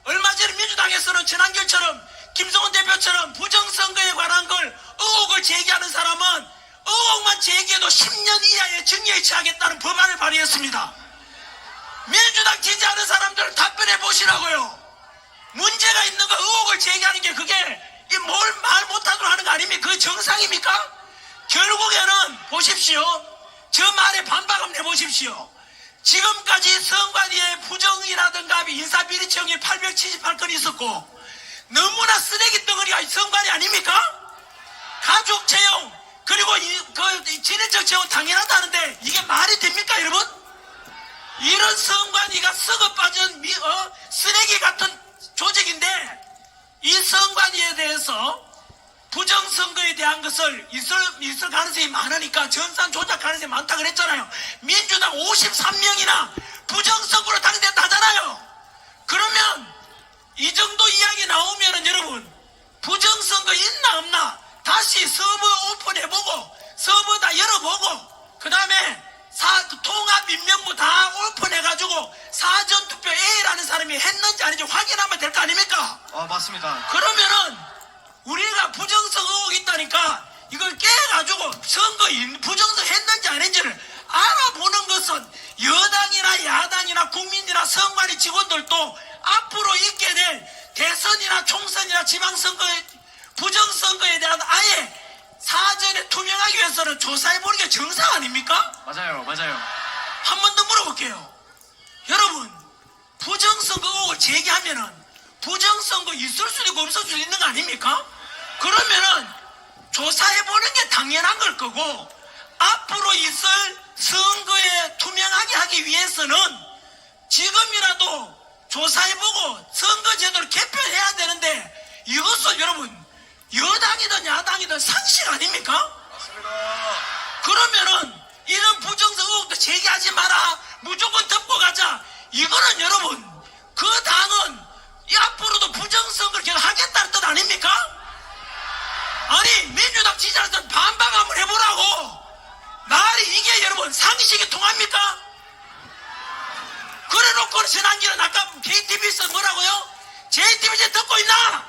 얼마 전에 민주당에서는 전한결처럼 김성훈 대표처럼 부정선거에 관한 걸 의혹을 제기하는 사람은 의혹만 제기해도 10년 이하의 징역에 처하겠다는 법안을 발의했습니다. 민주당 지지하는 사람들은 답변해 보시라고요. 문제가 있는 거 의혹을 제기하는 게 그게 뭘 말 못하도록 하는 거 아닙니까? 그게 정상입니까? 결국에는 보십시오. 저 말에 반박 한번 해보십시오. 지금까지 선관위의 부정이라든가 인사비리청이 878건이 있었고 너무나 쓰레기 덩어리가 선관위 아닙니까? 가족 채용 그리고 진행적 채용 당연하다는데 이게 말이 됩니까, 여러분? 이런 선관위가 썩어 빠진 쓰레기 같은 조직인데 이 선관위에 대해서 부정선거에 대한 것을 있을 가능성이 많으니까 전산 조작 가능성이 많다 그랬잖아요. 민주당 53명이나 부정선거로 당선됐다 하잖아요. 그러면 이 정도 이야기 나오면은 여러분 부정선거 있나 없나 다시 서버 오픈해보고 서버 다 열어보고 그 다음에 통합 임명부 다 오픈해가지고 사전투표 A라는 사람이 했는지 아닌지 확인하면 될 거 아닙니까? 맞습니다. 그러면은 우리가 부정성 의혹이 있다니까 이걸 깨가지고 부정성 했는지 안 했는지를 알아보는 것은 여당이나 야당이나 국민이나 선관위 직원들도 앞으로 있게 될 대선이나 총선이나 지방선거의 부정선거에 대한 아예 사전에 투명하기 위해서는 조사해보는 게 정상 아닙니까? 맞아요. 한 번 더 물어볼게요. 여러분 부정선거 의혹을 제기하면은 부정선거 있을 수도 있고 없을 수도 있는 거 아닙니까? 그러면은 조사해보는 게 당연한 걸 거고 앞으로 있을 선거에 투명하게 하기 위해서는 지금이라도 조사해보고 선거제도를 개편해야 되는데 이것은 여러분 여당이든 야당이든 상식 아닙니까? 맞습니다. 그러면은 이런 부정선 의혹도 제기하지 마라, 무조건 덮고 가자. 이거는 여러분 그 당은 이 앞으로도 부정선거를 계속 하겠다는 뜻 아닙니까? 아니 민주당 지지자들 반박 한번 해보라고. 말이 이게 여러분 상식이 통합니까? 그래놓고 전환기는 아까 KTV에서 뭐라고요? JTBC 듣고 있나?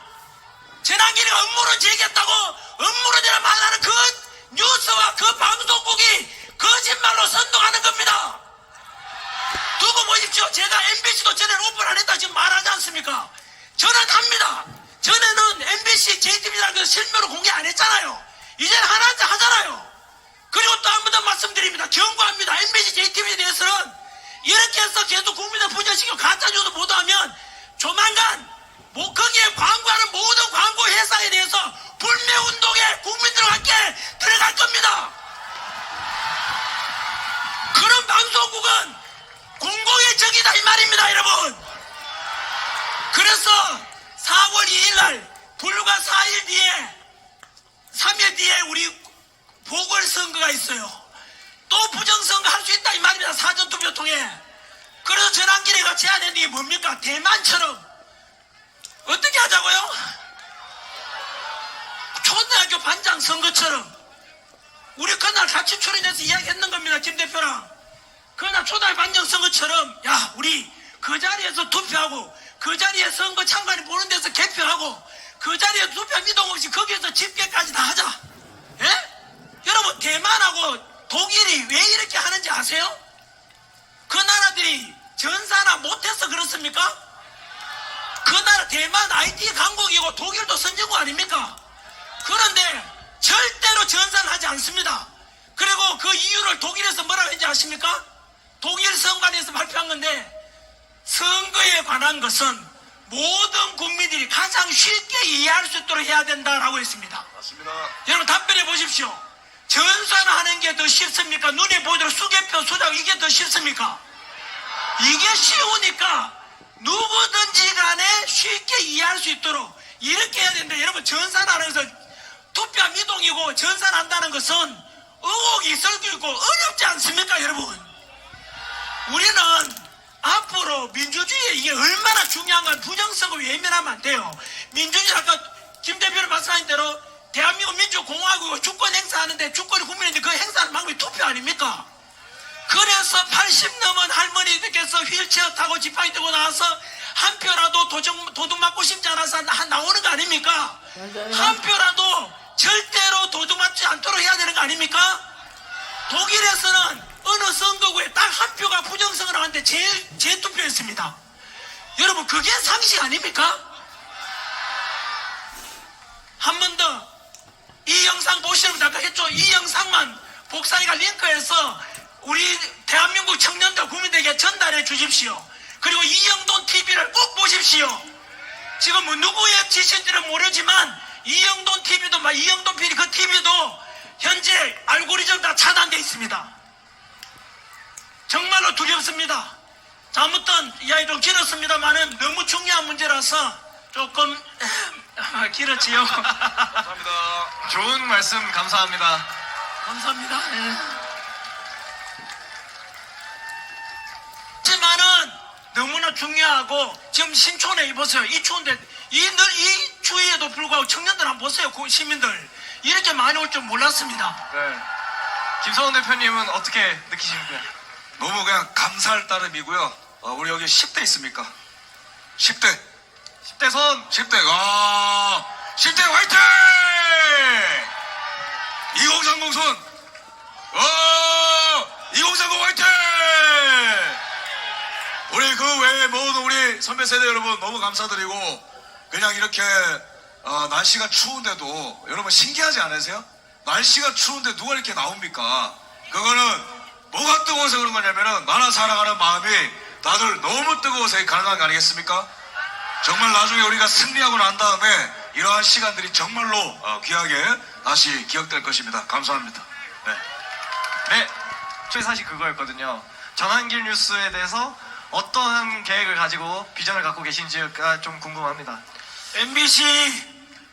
전환기가 음모론 제기했다고 음모론이라 말하는 그 뉴스와 그 방송국이 거짓말로 선동하는 겁니다. 두고 보십시오. 제가 MBC도 전에는 오픈 안 했다 지금 말하지 않습니까? 저는 합니다. 전에는 MBC, JTBC라는 거 실명으로 공개 안 했잖아요. 이제는 하나씩 하잖아요. 그리고 또 한 번 더 말씀드립니다. 경고합니다. MBC, JTBC에 대해서는 이렇게 해서 계속 국민을 부정시키고 가짜뉴스 보도하면 조만간 거기에 광고하는 모든 광고 회사에 대해서 불매운동에 국민들과 함께 들어갈 겁니다. 그런 방송국은 공공의 적이다 이 말입니다, 여러분. 그래서 4월 2일 날 불과 4일 뒤에 3일 뒤에 우리 보궐선거가 있어요. 또 부정선거 할 수 있다 이 말입니다. 사전투표 통해. 그래서 전환기래가 제안했는 게 뭡니까? 대만처럼 어떻게 하자고요? 초등학교 반장 선거처럼. 우리 그날 같이 출연해서 이야기했는 겁니다. 김 대표랑. 그날 초등학교 반장 선거처럼 야 우리 그 자리에서 투표하고 그 자리에 선거 참관이 보는 데서 개표하고 그 자리에 투표 미동 없이 거기에서 집계까지 다 하자. 예? 여러분 대만하고 독일이 왜 이렇게 하는지 아세요? 그 나라들이 전사나 못해서 그렇습니까? 그 나라 대만 IT 강국이고 독일도 선진국 아닙니까? 그런데 절대로 전사를 하지 않습니다. 그리고 그 이유를 독일에서 뭐라고 했는지 아십니까? 독일 선관위에서 발표한 건데 선거에 관한 것은 모든 국민들이 가장 쉽게 이해할 수 있도록 해야 된다라고 했습니다. 맞습니다. 여러분 답변해 보십시오. 전산하는 게 더 쉽습니까? 눈에 보이도록 수개표 수작 이게 더 쉽습니까? 이게 쉬우니까 누구든지 간에 쉽게 이해할 수 있도록 이렇게 해야 되는데 여러분 전산하는 것은 투표 미동이고 전산한다는 것은 의혹이 있을 수 있고 어렵지 않습니까 여러분? 우리는 앞으로 민주주의에 이게 얼마나 중요한 건 부정선거 외면하면 안 돼요. 민주주의 아까 김 대표님 말씀하신 대로 대한민국 민주공화국이 주권 행사하는데 주권이 국민인데 그 행사하는 방법이 투표 아닙니까? 그래서 80 넘은 할머니들께서 휠체어 타고 지팡이 들고 나와서 한 표라도 도둑 맞고 싶지 않아서 나오는 거 아닙니까? 맞아요. 한 표라도 절대로 도둑 맞지 않도록 해야 되는 거 아닙니까? 독일에서는 어느 선거구에 딱 한 표가 부정선거를 하는데 재투표했습니다. 여러분 그게 상식 아닙니까? 한 번 더 이 영상 보시면 아까 했죠? 이 영상만 복사이가 링크해서 우리 대한민국 청년들 국민들에게 전달해 주십시오. 그리고 이영돈 TV를 꼭 보십시오. 지금 뭐 누구의 지시인지는 모르지만 이영돈 TV도 이영돈 PD 그 TV도 현재 알고리즘 다 차단되어 있습니다. 정말로 두렵습니다. 자, 아무튼 이야기 좀 길었습니다만은 너무 중요한 문제라서 조금 길었지요. 감사합니다. 좋은 말씀 감사합니다. 감사합니다. 예. 하지만은 너무나 중요하고 지금 신촌에 입었어요. 이 추운데 이 추위에도 불구하고 청년들 한번 보세요. 그 시민들 이렇게 많이 올 줄 몰랐습니다. 네. 김성원 대표님은 어떻게 느끼십니까? 너무 그냥 감사할 따름이고요. 우리 여기 10대 있습니까? 10대. 10대 손 10대. 10대 화이팅! 2030 손. 2030 화이팅! 우리 그 외에 모든 우리 선배 세대 여러분 너무 감사드리고 그냥 이렇게 날씨가 추운데도 여러분 신기하지 않으세요? 날씨가 추운데 누가 이렇게 나옵니까? 그거는 뭐가 뜨거워서 그런 거냐면은 나라 살아가는 마음이 다들 너무 뜨거워서 가능한 거 아니겠습니까? 정말 나중에 우리가 승리하고 난 다음에 이러한 시간들이 정말로 귀하게 다시 기억될 것입니다. 감사합니다. 네. 네, 저희 사실 그거였거든요. 전환길 뉴스에 대해서 어떠한 계획을 가지고 비전을 갖고 계신지가 좀 궁금합니다. MBC,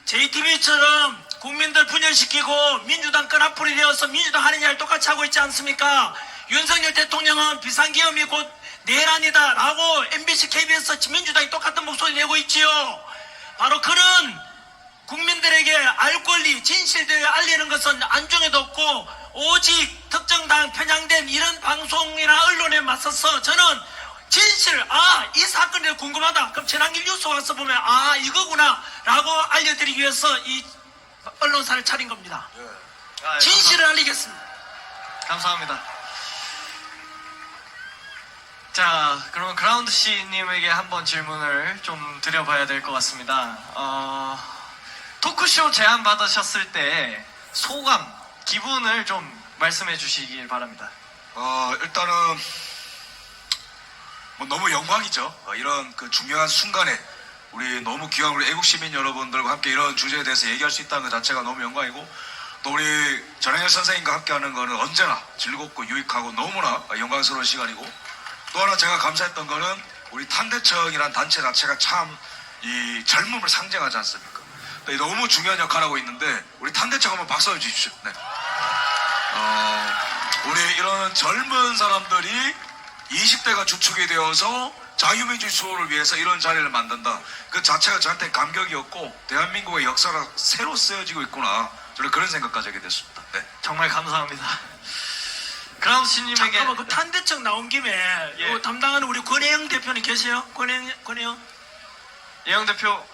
JTBC처럼 국민들 분열시키고 민주당 끈앞풀이 되어서 민주당 하는 일 똑같이 하고 있지 않습니까? 윤석열 대통령은 비상계엄이 곧 내란이다 라고 MBC, KBS, 민주당이 똑같은 목소리 내고 있지요. 바로 그런 국민들에게 알 권리, 진실들을 알리는 것은 안중에도 없고 오직 특정 당 편향된 이런 방송이나 언론에 맞서서 저는 진실, 이 사건이 궁금하다. 그럼 전환길 뉴스 와서 보면 이거구나 라고 알려드리기 위해서 이 언론사를 차린 겁니다. 진실을 알리겠습니다. 감사합니다. 자, 그러면 그라운드 씨님에게 한번 질문을 좀 드려봐야 될 것 같습니다. 토크쇼 제안 받으셨을 때 소감, 기분을 좀 말씀해 주시길 바랍니다. 일단은 뭐 너무 영광이죠. 이런 그 중요한 순간에 우리 너무 귀한 우리 애국 시민 여러분들과 함께 이런 주제에 대해서 얘기할 수 있다는 것 자체가 너무 영광이고, 또 우리 전행열 선생님과 함께하는 거는 언제나 즐겁고 유익하고 너무나 영광스러운 시간이고, 또 하나 제가 감사했던 거는 우리 탄대청이라는 단체 자체가 참 이 젊음을 상징하지 않습니까? 너무 중요한 역할을 하고 있는데 우리 탄대청 한번 박수 주십시오. 네. 우리 이런 젊은 사람들이 20대가 주축이 되어서 자유민주주의 수호를 위해서 이런 자리를 만든다. 그 자체가 저한테 감격이었고, 대한민국의 역사가 새로 쓰여지고 있구나. 저는 그런 생각까지 하게 됐습니다. 네. 정말 감사합니다. 그라운드 씨님에게 잠깐만, 그 탄대청 나온 김에 이거 담당하는 우리 권혜영 대표님 계세요? 권혜영? 예영 대표,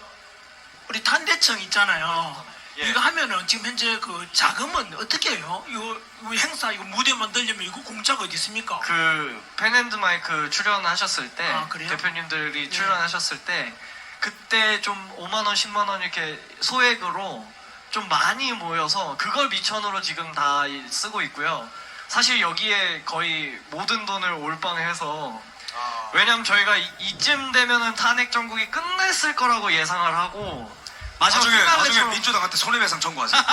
우리 탄대청 있잖아요. 예. 이거 하면은 지금 현재 그 자금은 어떻게 해요? 이거 행사, 이거 무대 만들려면 이거 공짜가 어디 있습니까? 그 펜앤드마이크 출연하셨을 때 그래요? 대표님들이 출연하셨을 때 그때 좀 5만 원, 10만 원 이렇게 소액으로 좀 많이 모여서 그걸 미천으로 지금 다 쓰고 있고요. 사실 여기에 거의 모든 돈을 올빵해서, 왜냐면 저희가 이쯤 되면은 탄핵 정국이 끝냈을 거라고 예상을 하고 나중에 민주당한테 손해배상 청구하세요.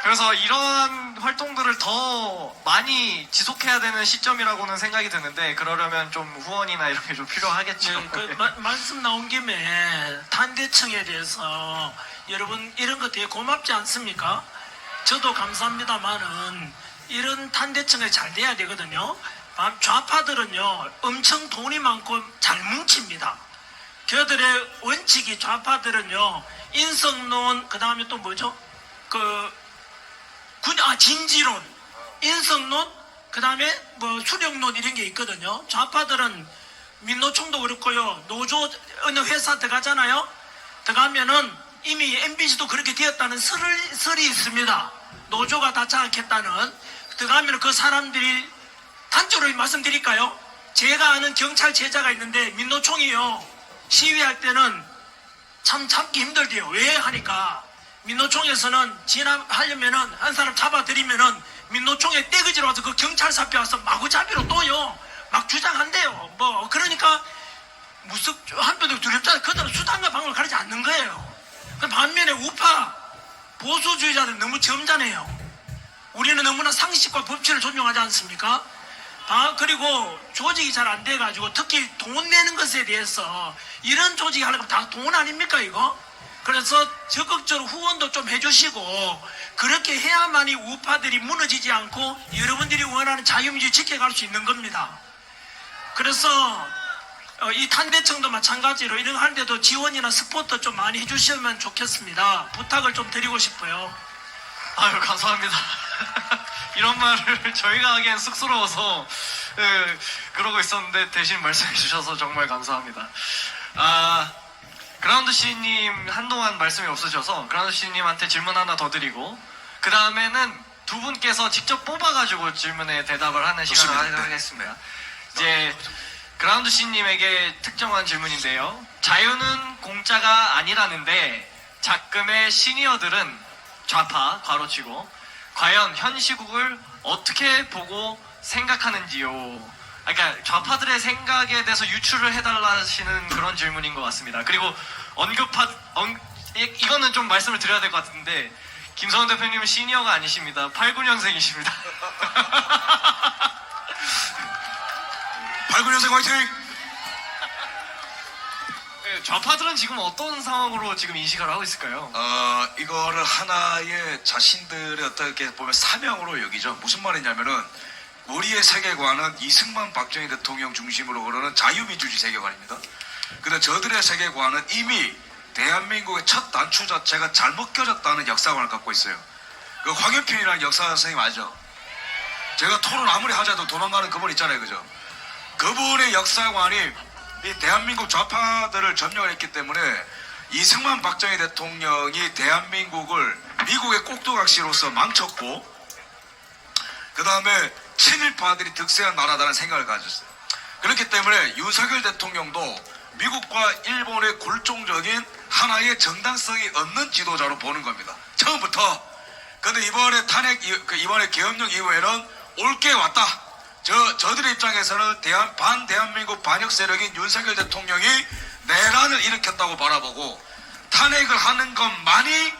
그래서 이러한 활동들을 더 많이 지속해야 되는 시점이라고는 생각이 드는데, 그러려면 좀 후원이나 이런 게 좀 필요하겠죠. 네, 말씀 나온 김에 탄대청에 대해서 여러분 이런 거 되게 고맙지 않습니까? 저도 감사합니다만은 이런 탄대청이 잘 돼야 되거든요. 좌파들은요 엄청 돈이 많고 잘 뭉칩니다. 그들의 원칙이, 좌파들은요 인성론, 그 다음에 또 뭐죠? 진지론, 인성론, 그 다음에 뭐 수령론 이런 게 있거든요. 좌파들은 민노총도 그렇고요, 노조 어느 회사 들어가잖아요. 들어가면은 이미 MBC도 그렇게 되었다는 설이 있습니다. 노조가 다 장악했다는. 들어가면 그 사람들이 단적으로 말씀드릴까요? 제가 아는 경찰 제자가 있는데 민노총이요 시위할 때는 참 참기 힘들대요. 왜 하니까 민노총에서는 진압하려면은 한 사람 잡아들이면은 민노총에 떼거지로 와서 그 경찰서 앞에 와서 마구잡이로 또요 막 주장한대요. 뭐 그러니까 한편으로 두렵잖아요. 그들은 수단과 방법을 가리지 않는 거예요. 반면에 우파 보수주의자는 너무 점잖해요. 우리는 너무나 상식과 법치를 존중하지 않습니까? 그리고 조직이 잘 안 돼가지고 특히 돈 내는 것에 대해서 이런 조직이 하려면 다 돈 아닙니까 이거? 그래서 적극적으로 후원도 좀 해주시고, 그렇게 해야만이 우파들이 무너지지 않고 여러분들이 원하는 자유민주주의 지켜갈 수 있는 겁니다. 그래서 이 탄대청도 마찬가지로 이런 거 하는데도 지원이나 스포트 좀 많이 해주시면 좋겠습니다. 부탁을 좀 드리고 싶어요. 아유, 감사합니다. 이런 말을 저희가 하기엔 쑥스러워서 그러고 있었는데 대신 말씀해 주셔서 정말 감사합니다. 그라운드 씨님 한동안 말씀이 없으셔서 그라운드 씨님한테 질문 하나 더 드리고, 그 다음에는 두 분께서 직접 뽑아가지고 질문에 대답을 하는 시간을 좋습니다. 하겠습니다. 이제 그라운드 씨님에게 특정한 질문인데요. 자유는 공짜가 아니라는데 작금의 시니어들은 좌파 괄호치고 과연 현 시국을 어떻게 보고 생각하는지요? 그러니까 좌파들의 생각에 대해서 유추를 해달라시는 그런 질문인 것 같습니다. 그리고 이거는 좀 말씀을 드려야 될 것 같은데, 김성훈 대표님은 시니어가 아니십니다. 89년생이십니다. 89년생 화이팅! 네, 좌파들은 지금 어떤 상황으로 지금 인식을 하고 있을까요? 이거를 하나의 자신들의 어떻게 보면 사명으로 여기죠. 무슨 말이냐면은 우리의 세계관은 이승만 박정희 대통령 중심으로 그러는 자유민주주의 세계관입니다. 근데 저들의 세계관은 이미 대한민국의 첫 단추 자체가 잘못 껴졌다는 역사관을 갖고 있어요. 그 황현필이라는 역사 선생님 알죠? 제가 토론 아무리 하자도 도망가는 그분 있잖아요, 그죠? 그분의 역사관이 이 대한민국 좌파들을 점령을 했기 때문에 이승만 박정희 대통령이 대한민국을 미국의 꼭두각시로서 망쳤고 그 다음에 친일파들이 득세한 나라다는 생각을 가졌어요. 그렇기 때문에 윤석열 대통령도 미국과 일본의 골종적인 하나의 정당성이 없는 지도자로 보는 겁니다. 처음부터. 근데 이번에 이번에 계엄령 이후에는 옳게 왔다. 저들의 입장에서는 반대한민국 반역 세력인 윤석열 대통령이 내란을 일으켰다고 바라보고 탄핵을 하는 것만이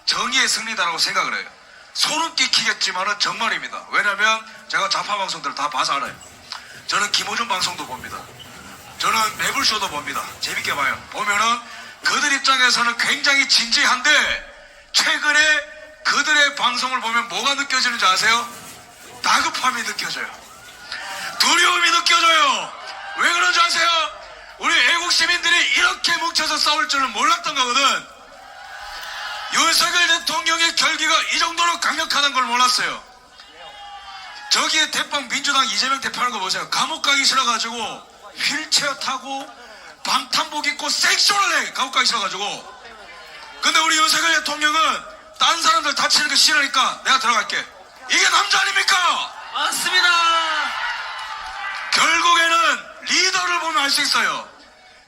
정의의 승리다라고 생각을 해요. 소름 끼치겠지만은 정말입니다. 왜냐면 제가 좌파 방송들을 다 봐서 알아요. 저는 김호준 방송도 봅니다. 저는 매불쇼도 봅니다. 재밌게 봐요. 보면은 그들 입장에서는 굉장히 진지한데 최근에 그들의 방송을 보면 뭐가 느껴지는지 아세요? 다급함이 느껴져요. 두려움이 느껴져요. 왜 그런지 아세요? 우리 애국 시민들이 이렇게 뭉쳐서 싸울 줄은 몰랐던 거거든. 윤석열 대통령의 결기가 이 정도로 강력하다는 걸 몰랐어요. 저기에 대빵 민주당 이재명 대표하는 거 보세요. 감옥 가기 싫어가지고 휠체어 타고 방탄복 입고 섹시를 해. 감옥 가기 싫어가지고. 근데 우리 윤석열 대통령은 딴 사람들 다치는 거 싫으니까 내가 들어갈게. 이게 남자 아닙니까? 맞습니다. 결국에는 리더를 보면 알 수 있어요.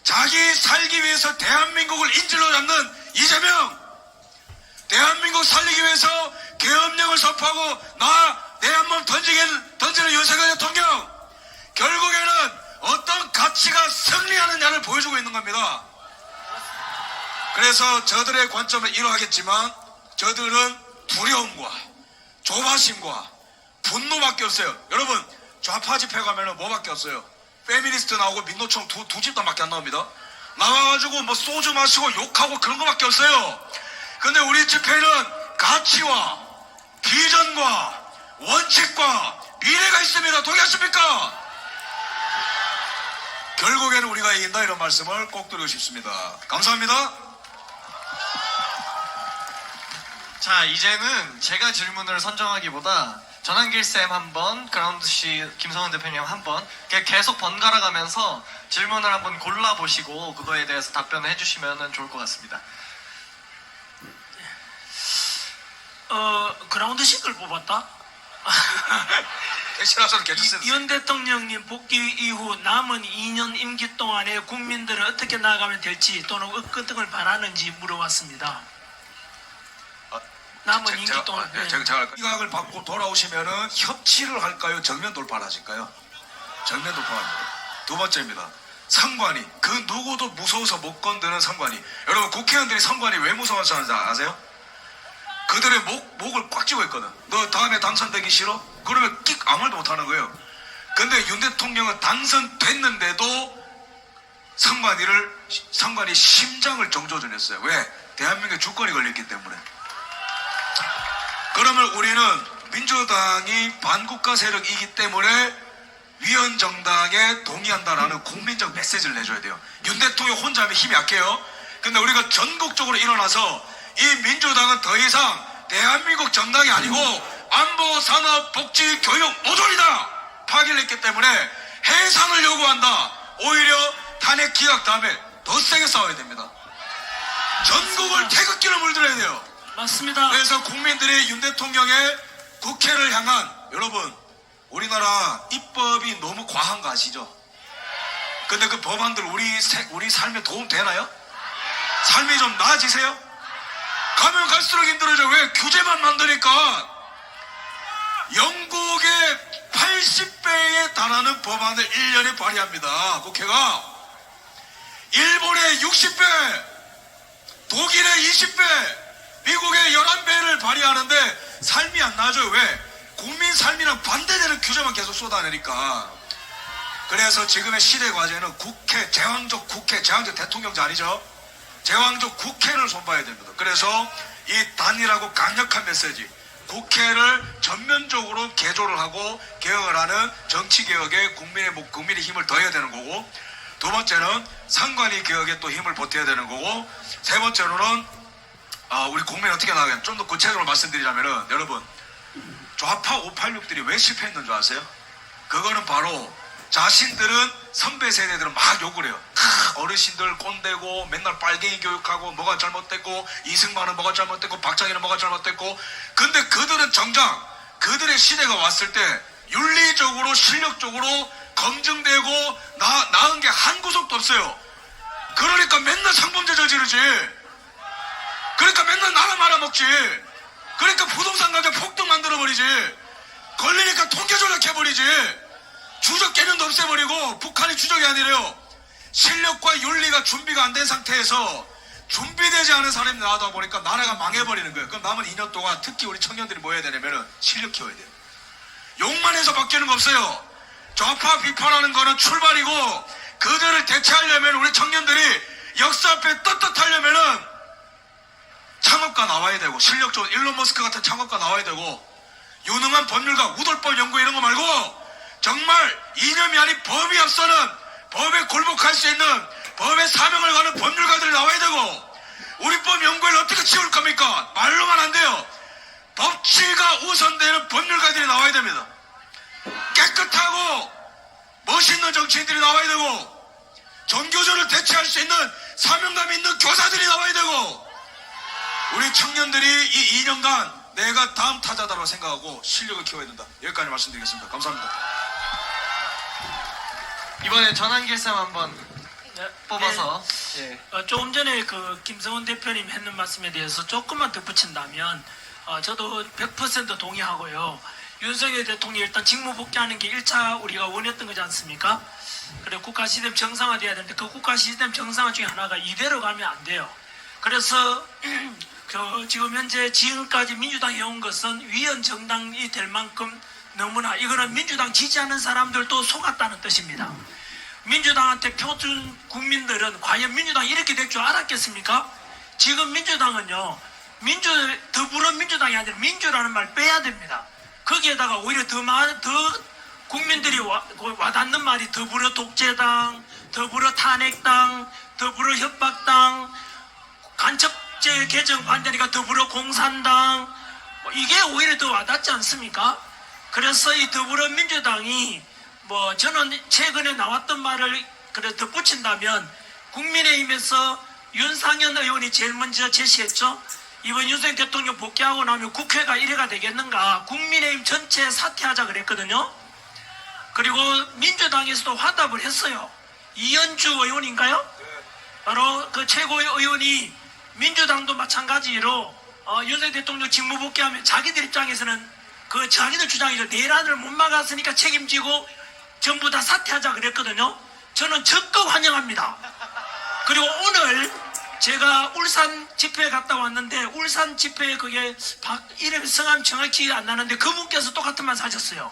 자기 살기 위해서 대한민국을 인질로 잡는 이재명, 대한민국 살리기 위해서 계엄령을 선포하고 내 한 몸 던지는 윤석열 대통령, 결국에는 어떤 가치가 승리하느냐를 보여주고 있는 겁니다. 그래서 저들의 관점은 이러하겠지만 저들은 두려움과 조바심과 분노밖에 없어요. 여러분, 좌파 집회 가면은 뭐밖에 없어요? 페미니스트 나오고 민노총 두 집단밖에 안 나옵니다. 나와가지고 뭐 소주 마시고 욕하고 그런 거밖에 없어요. 근데 우리 집회는 가치와 비전과 원칙과 미래가 있습니다. 동의하십니까? 결국에는 우리가 이긴다, 이런 말씀을 꼭 드리고 싶습니다. 감사합니다. 자, 이제는 제가 질문을 선정하기보다 전한길쌤 한번, 그라운드씨 김성훈 대표님 한번 계속 번갈아 가면서 질문을 한번 골라보시고 그거에 대해서 답변을 해주시면 좋을 것 같습니다. 그라운드식을 뽑았다? 대신하서는 괜찮습니다. 윤 대통령님 복귀 이후 남은 2년 임기 동안에 국민들은 어떻게 나아가면 될지 또는 어떤 걸 바라는지 물어봤습니다. 남은 임기 동안. 제가 이각을 받고 돌아오시면은 협치를 할까요? 정면 돌파를 하실까요? 정면 돌파합니다. 두 번째입니다. 선관위. 그 누구도 무서워서 못 건드는 선관위. 여러분, 국회의원들이 선관위 왜 무서워서 하는지 아세요? 그들의 목을 꽉 쥐고 있거든. 너 다음에 당선되기 싫어? 그러면 끽 아무 말도 못 하는 거예요. 근데 윤 대통령은 당선됐는데도 선관위 심장을 정조준했어요. 왜? 대한민국의 주권이 걸렸기 때문에. 그러면 우리는 민주당이 반국가 세력이기 때문에 위헌정당에 동의한다라는 국민적 메시지를 내줘야 돼요. 윤 대통령 혼자 하면 힘이 약해요. 근데 우리가 전국적으로 일어나서 이 민주당은 더 이상 대한민국 정당이 아니고 안보, 산업, 복지, 교육 모조리다 파기를 했기 때문에 해산을 요구한다. 오히려 탄핵 기각 다음에 더 세게 싸워야 됩니다. 전국을 태극기로 물들여야 돼요. 맞습니다. 그래서 국민들이 윤 대통령의 국회를 향한, 여러분, 우리나라 입법이 너무 과한 거 아시죠? 근데 그 법안들 우리 삶에 도움 되나요? 삶이 좀 나아지세요? 가면 갈수록 힘들어져. 왜? 규제만 만드니까. 영국의 80배에 달하는 법안을 1년에 발의합니다. 국회가. 일본의 60배, 독일의 20배, 미국의 11배를 발의하는데 삶이 안 나아져요. 왜? 국민 삶이랑 반대되는 규제만 계속 쏟아내니까. 그래서 지금의 시대 과제는 국회, 제왕적 대통령제 아니죠? 제왕적 국회를 손봐야 됩니다. 그래서 이 단일하고 강력한 메시지, 국회를 전면적으로 개조를 하고 개혁을 하는 정치개혁에 국민의 힘을 더해야 되는 거고, 두 번째는 선관위 개혁에 또 힘을 보태야 되는 거고, 세 번째로는 우리 국민이 어떻게 나가겠냐. 좀 더 구체적으로 말씀드리자면은, 여러분, 좌파 586들이 왜 실패했는 줄 아세요? 그거는 바로 자신들은 선배 세대들은 막 욕을 해요. 어르신들 꼰대고 맨날 빨갱이 교육하고 뭐가 잘못됐고 이승만은 뭐가 잘못됐고 박정희는 뭐가 잘못됐고, 근데 그들은 정작 그들의 시대가 왔을 때 윤리적으로 실력적으로 검증되고 나은 게 한 구석도 없어요. 그러니까 맨날 상범죄 저지르지. 그러니까 맨날 나라 말아먹지. 그러니까 부동산 가격 폭등 만들어버리지. 걸리니까 통계 조작해버리지. 주적 개념도 없애버리고, 북한이 주적이 아니래요. 실력과 윤리가 준비가 안 된 상태에서 준비되지 않은 사람이 나오다 보니까 나라가 망해버리는 거예요. 그럼 남은 2년 동안 특히 우리 청년들이 뭐 해야 되냐면은 실력 키워야 돼요. 욕만 해서 바뀌는 거 없어요. 좌파 비판하는 거는 출발이고, 그들을 대체하려면 우리 청년들이 역사 앞에 떳떳하려면은 창업가 나와야 되고, 실력적으로 일론 머스크 같은 창업가 나와야 되고, 유능한 법률가, 우돌법 연구 이런 거 말고 정말 이념이 아닌 법이 앞서는, 법에 굴복할 수 있는, 법의 사명을 가는 법률가들이 나와야 되고, 우리 법 연구를 어떻게 치울 겁니까? 말로만 안 돼요. 법치가 우선되는 법률가들이 나와야 됩니다. 깨끗하고 멋있는 정치인들이 나와야 되고, 정교조를 대체할 수 있는 사명감 있는 교사들이 나와야 되고, 우리 청년들이 이 2년간 내가 다음 타자다라고 생각하고 실력을 키워야 된다. 여기까지 말씀드리겠습니다. 감사합니다. 이번에 전환길쌈 한번 뽑아서. 네. 조금 전에 그 김성훈 대표님 했는 말씀에 대해서 조금만 덧붙인다면, 저도 100% 동의하고요. 윤석열 대통령이 일단 직무 복귀하는 게 1차 우리가 원했던 거지 않습니까? 그래, 국가 시스템 정상화돼야 되는데, 그 국가 시스템 정상화 중에 하나가 이대로 가면 안 돼요. 그래서 지금 현재 지금까지 민주당이 해온 것은 위헌 정당이 될 만큼 너무나, 이거는 민주당 지지하는 사람들도 속았다는 뜻입니다. 민주당한테 표준 국민들은 과연 민주당이 이렇게 될 줄 알았겠습니까? 지금 민주당은요, 더불어민주당이 아니라 민주라는 말 빼야 됩니다. 거기에다가 오히려 더 국민들이 와닿는 말이 더불어 독재당, 더불어 탄핵당, 더불어 협박당, 간첩죄 개정 반대니까 더불어 공산당, 이게 오히려 더 와닿지 않습니까? 그래서 이 더불어민주당이 저는 최근에 나왔던 말을 그래 덧붙인다면, 국민의힘에서 윤상현 의원이 제일 먼저 제시했죠. 이번 윤석열 대통령 복귀하고 나면 국회가 1회가 되겠는가, 국민의힘 전체 사퇴하자 그랬거든요. 그리고 민주당에서도 화답을 했어요. 이현주 의원인가요? 바로 그 최고의 의원이 민주당도 마찬가지로 윤석열 대통령 직무 복귀하면 자기들 입장에서는 그 자기들 주장이죠. 내란을 못 막았으니까 책임지고 전부 다 사퇴하자 그랬거든요. 저는 적극 환영합니다. 그리고 오늘 제가 울산 집회에 갔다 왔는데, 울산 집회에 그게 이름 성함 정확히 안 나는데 그분께서 똑같은 말 하셨어요.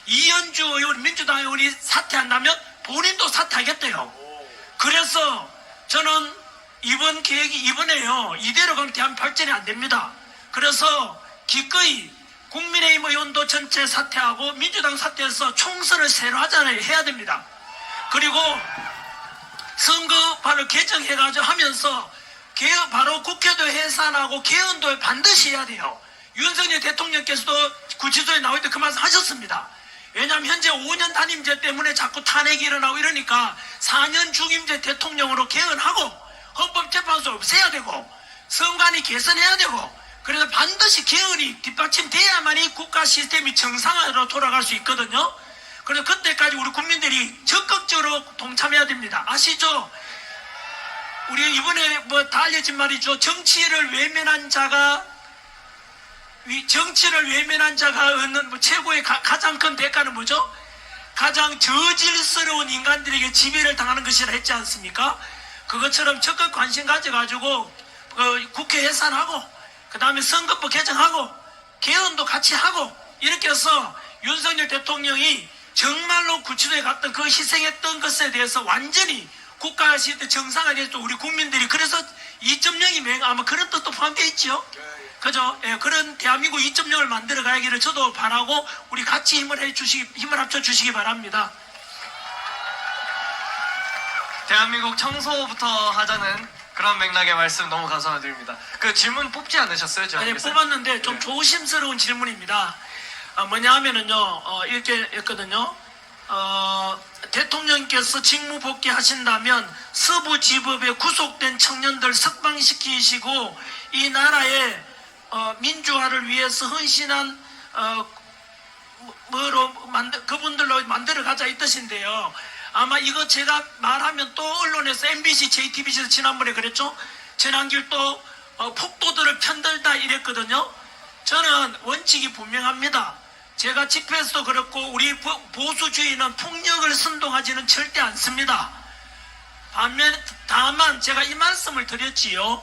이현주 의원, 민주당 의원이 사퇴한다면 본인도 사퇴하겠대요. 그래서 저는 이번 계획이 이번에요, 이대로 가면 대한 발전이 안 됩니다. 그래서 기꺼이 국민의힘 의원도 전체 사퇴하고 민주당 사퇴해서 총선을 새로 해야 됩니다. 그리고 선거法개정해가지고 하면서 바로 국회도 해산하고 개헌도 반드시 해야 돼요. 윤석열 대통령께서도 구치소에 나올 때 그 말씀 하셨습니다. 왜냐하면 현재 5년 단임제 때문에 자꾸 탄핵이 일어나고 이러니까 4년 중임제 대통령으로 개헌하고 헌법재판소 없애야 되고 선관위 개선해야 되고, 그래서 반드시 개헌이 뒷받침돼야만이 국가 시스템이 정상화로 돌아갈 수 있거든요. 그래서 그때까지 우리 국민들이 적극적으로 동참해야 됩니다. 아시죠? 우리 이번에 다 알려진 말이죠. 정치를 외면한 자가 얻는 최고의 가장 큰 대가는 뭐죠? 가장 저질스러운 인간들에게 지배를 당하는 것이라 했지 않습니까? 그것처럼 적극 관심 가져가지고 국회 해산하고, 그 다음에 선거법 개정하고 개헌도 같이 하고, 이렇게 해서 윤석열 대통령이 정말로 구치소에 갔던 그 희생했던 것에 대해서 완전히 국가 시대 정상화에 대해서 우리 국민들이 그래서 2.0이 아마 그런 뜻도 포함되어 있죠. 그죠? 예, 그런 대한민국 2.0을 만들어 가기를 저도 바라고 우리 같이 힘을 합쳐 주시기 바랍니다. 대한민국 청소부터 하자는 그런 맥락의 말씀 너무 감사드립니다. 그 질문 뽑지 않으셨어요? 아니, 뽑았는데 좀 조심스러운 질문입니다. 뭐냐 하면은요, 이렇게 했거든요. 대통령께서 직무 복귀하신다면 서부지법에 구속된 청년들 석방시키시고 이 나라의 민주화를 위해서 헌신한 그분들로 만들어 가자 이 뜻인데요. 아마 이거 제가 말하면 또 언론에서 MBC, JTBC에서 지난번에 그랬죠. 전환길 또 폭도들을 편들다 이랬거든요. 저는 원칙이 분명합니다. 제가 집회에서도 그렇고 우리 보수주의는 폭력을 선동하지는 절대 않습니다. 다만 제가 이 말씀을 드렸지요.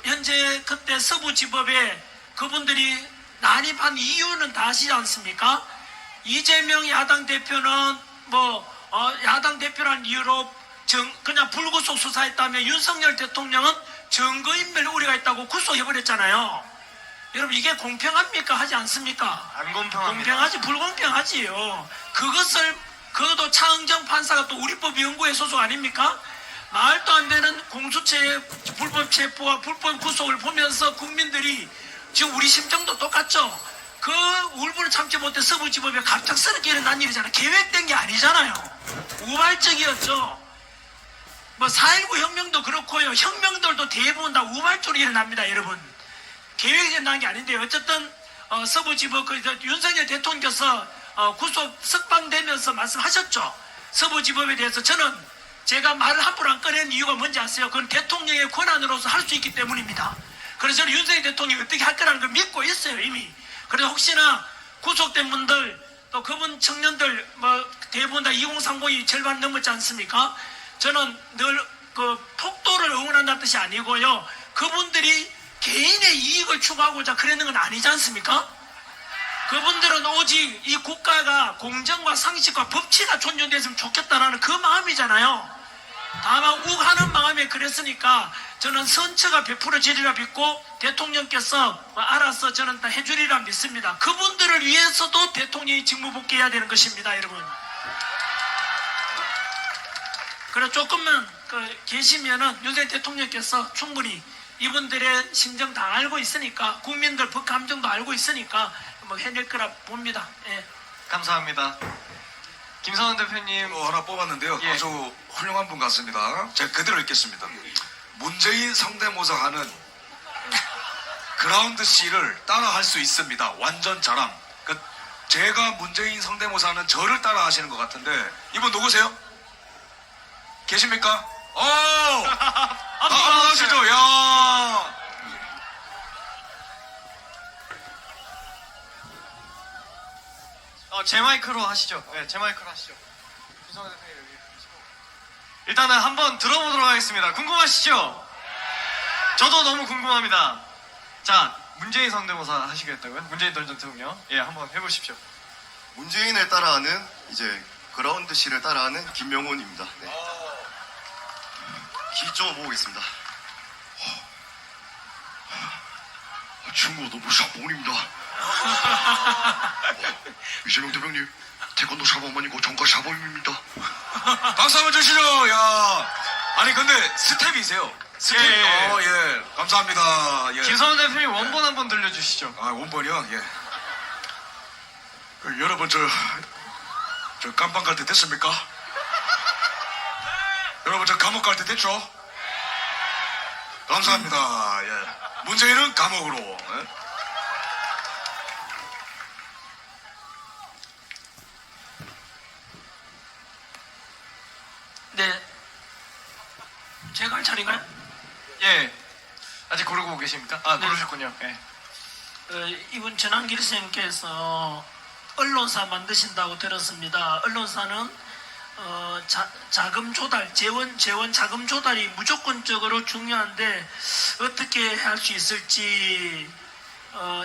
현재 그때 서부지법에 그분들이 난입한 이유는 다 아시지 않습니까? 이재명 야당 대표는 야당 대표란 이유로 그냥 불구속 수사했다며 윤석열 대통령은 증거인멸 우려가 있다고 구속해버렸잖아요. 여러분 이게 공평합니까? 하지 않습니까? 안 공평합니다. 공평하지 불공평하지요. 그것도 차은정 판사가 또 우리법 연구회 소속 아닙니까? 말도 안 되는 공수처의 불법 체포와 불법 구속을 보면서 국민들이 지금 우리 심정도 똑같죠? 그 울분을 참지 못해 서부지법에 갑작스럽게 일어난 일이잖아요. 계획된 게 아니잖아요. 우발적이었죠. 4.19 혁명도 그렇고요. 혁명들도 대부분 다 우발적으로 일어납니다, 여러분. 계획이 일어난 게 아닌데요. 어쨌든 서부지법 윤석열 대통령께서 구속 석방되면서 말씀하셨죠. 서부지법에 대해서 저는 제가 말을 함부로 안 꺼낸 이유가 뭔지 아세요? 그건 대통령의 권한으로서 할 수 있기 때문입니다. 그래서 저는 윤석열 대통령이 어떻게 할 거라는 걸 믿고 있어요, 이미. 그래서 혹시나 구속된 분들 또 그분 청년들 대부분 다 2030이 절반 넘었지 않습니까? 저는 늘 폭도를 응원한다는 뜻이 아니고요. 그분들이 개인의 이익을 추구하고자 그러는 건 아니지 않습니까? 그분들은 오직 이 국가가 공정과 상식과 법치가 존중됐으면 좋겠다라는 그 마음이잖아요. 다만 욱하는 마음에 그랬으니까 저는 선처가 100%지리라 믿고 대통령께서 알아서 저는 다 해주리라 믿습니다. 그분들을 위해서도 대통령이 직무복귀해야 되는 것입니다, 여러분. 그래 조금만 계시면은 윤석열 대통령께서 충분히 이분들의 심정 다 알고 있으니까 국민들 감정도 알고 있으니까 해낼 거라 봅니다. 예. 감사합니다. 김성환 대표님. 하나 뽑았는데요. 예. 아주 훌륭한 분 같습니다. 제가 그대로 읽겠습니다. 문재인 성대모사하는 그라운드 씨를 따라할 수 있습니다. 완전 자랑. 제가 문재인 성대모사하는 저를 따라하시는 것 같은데 이분 누구세요? 계십니까? 한번 하시죠. 야. 제 마이크로 하시죠. 네, 제 마이크로 하시죠. 김성환 대표님 여기 계시고. 일단은 한번 들어보도록 하겠습니다. 궁금하시죠? 저도 너무 궁금합니다. 자, 문재인 성대모사 하시겠다고요? 문재인 전 대통령. 예, 한번 해보십시오. 문재인을 따라하는 이제 그라운드 씨를 따라하는 김명훈입니다. 네. 기 좀 모으겠습니다. 친구 너무 샤봉입니다. 이재명 대표님 태권도 샤봉 아니고 정가 샤봉입니다. 박수 한번 주시죠. 야. 아니 근데 스텝이세요. 스텝. 예. 예. 감사합니다. 예. 김성환 대표님 원본 한번 들려주시죠. 원본이요? 예. 여러분 저 깜빵 갈 때 됐습니까? 여러분 저 감옥 갈 때 됐죠? 감사합니다. 예. 문재인은 감옥으로. 예? 네. 제가 할 차례인가요? 예. 아직 고르고 계십니까? 아, 네. 고르셨군요. 예. 이분 전환길 선생님께서 언론사 만드신다고 들었습니다. 언론사는 자금 조달, 재원 자금 조달이 무조건적으로 중요한데 어떻게 할 수 있을지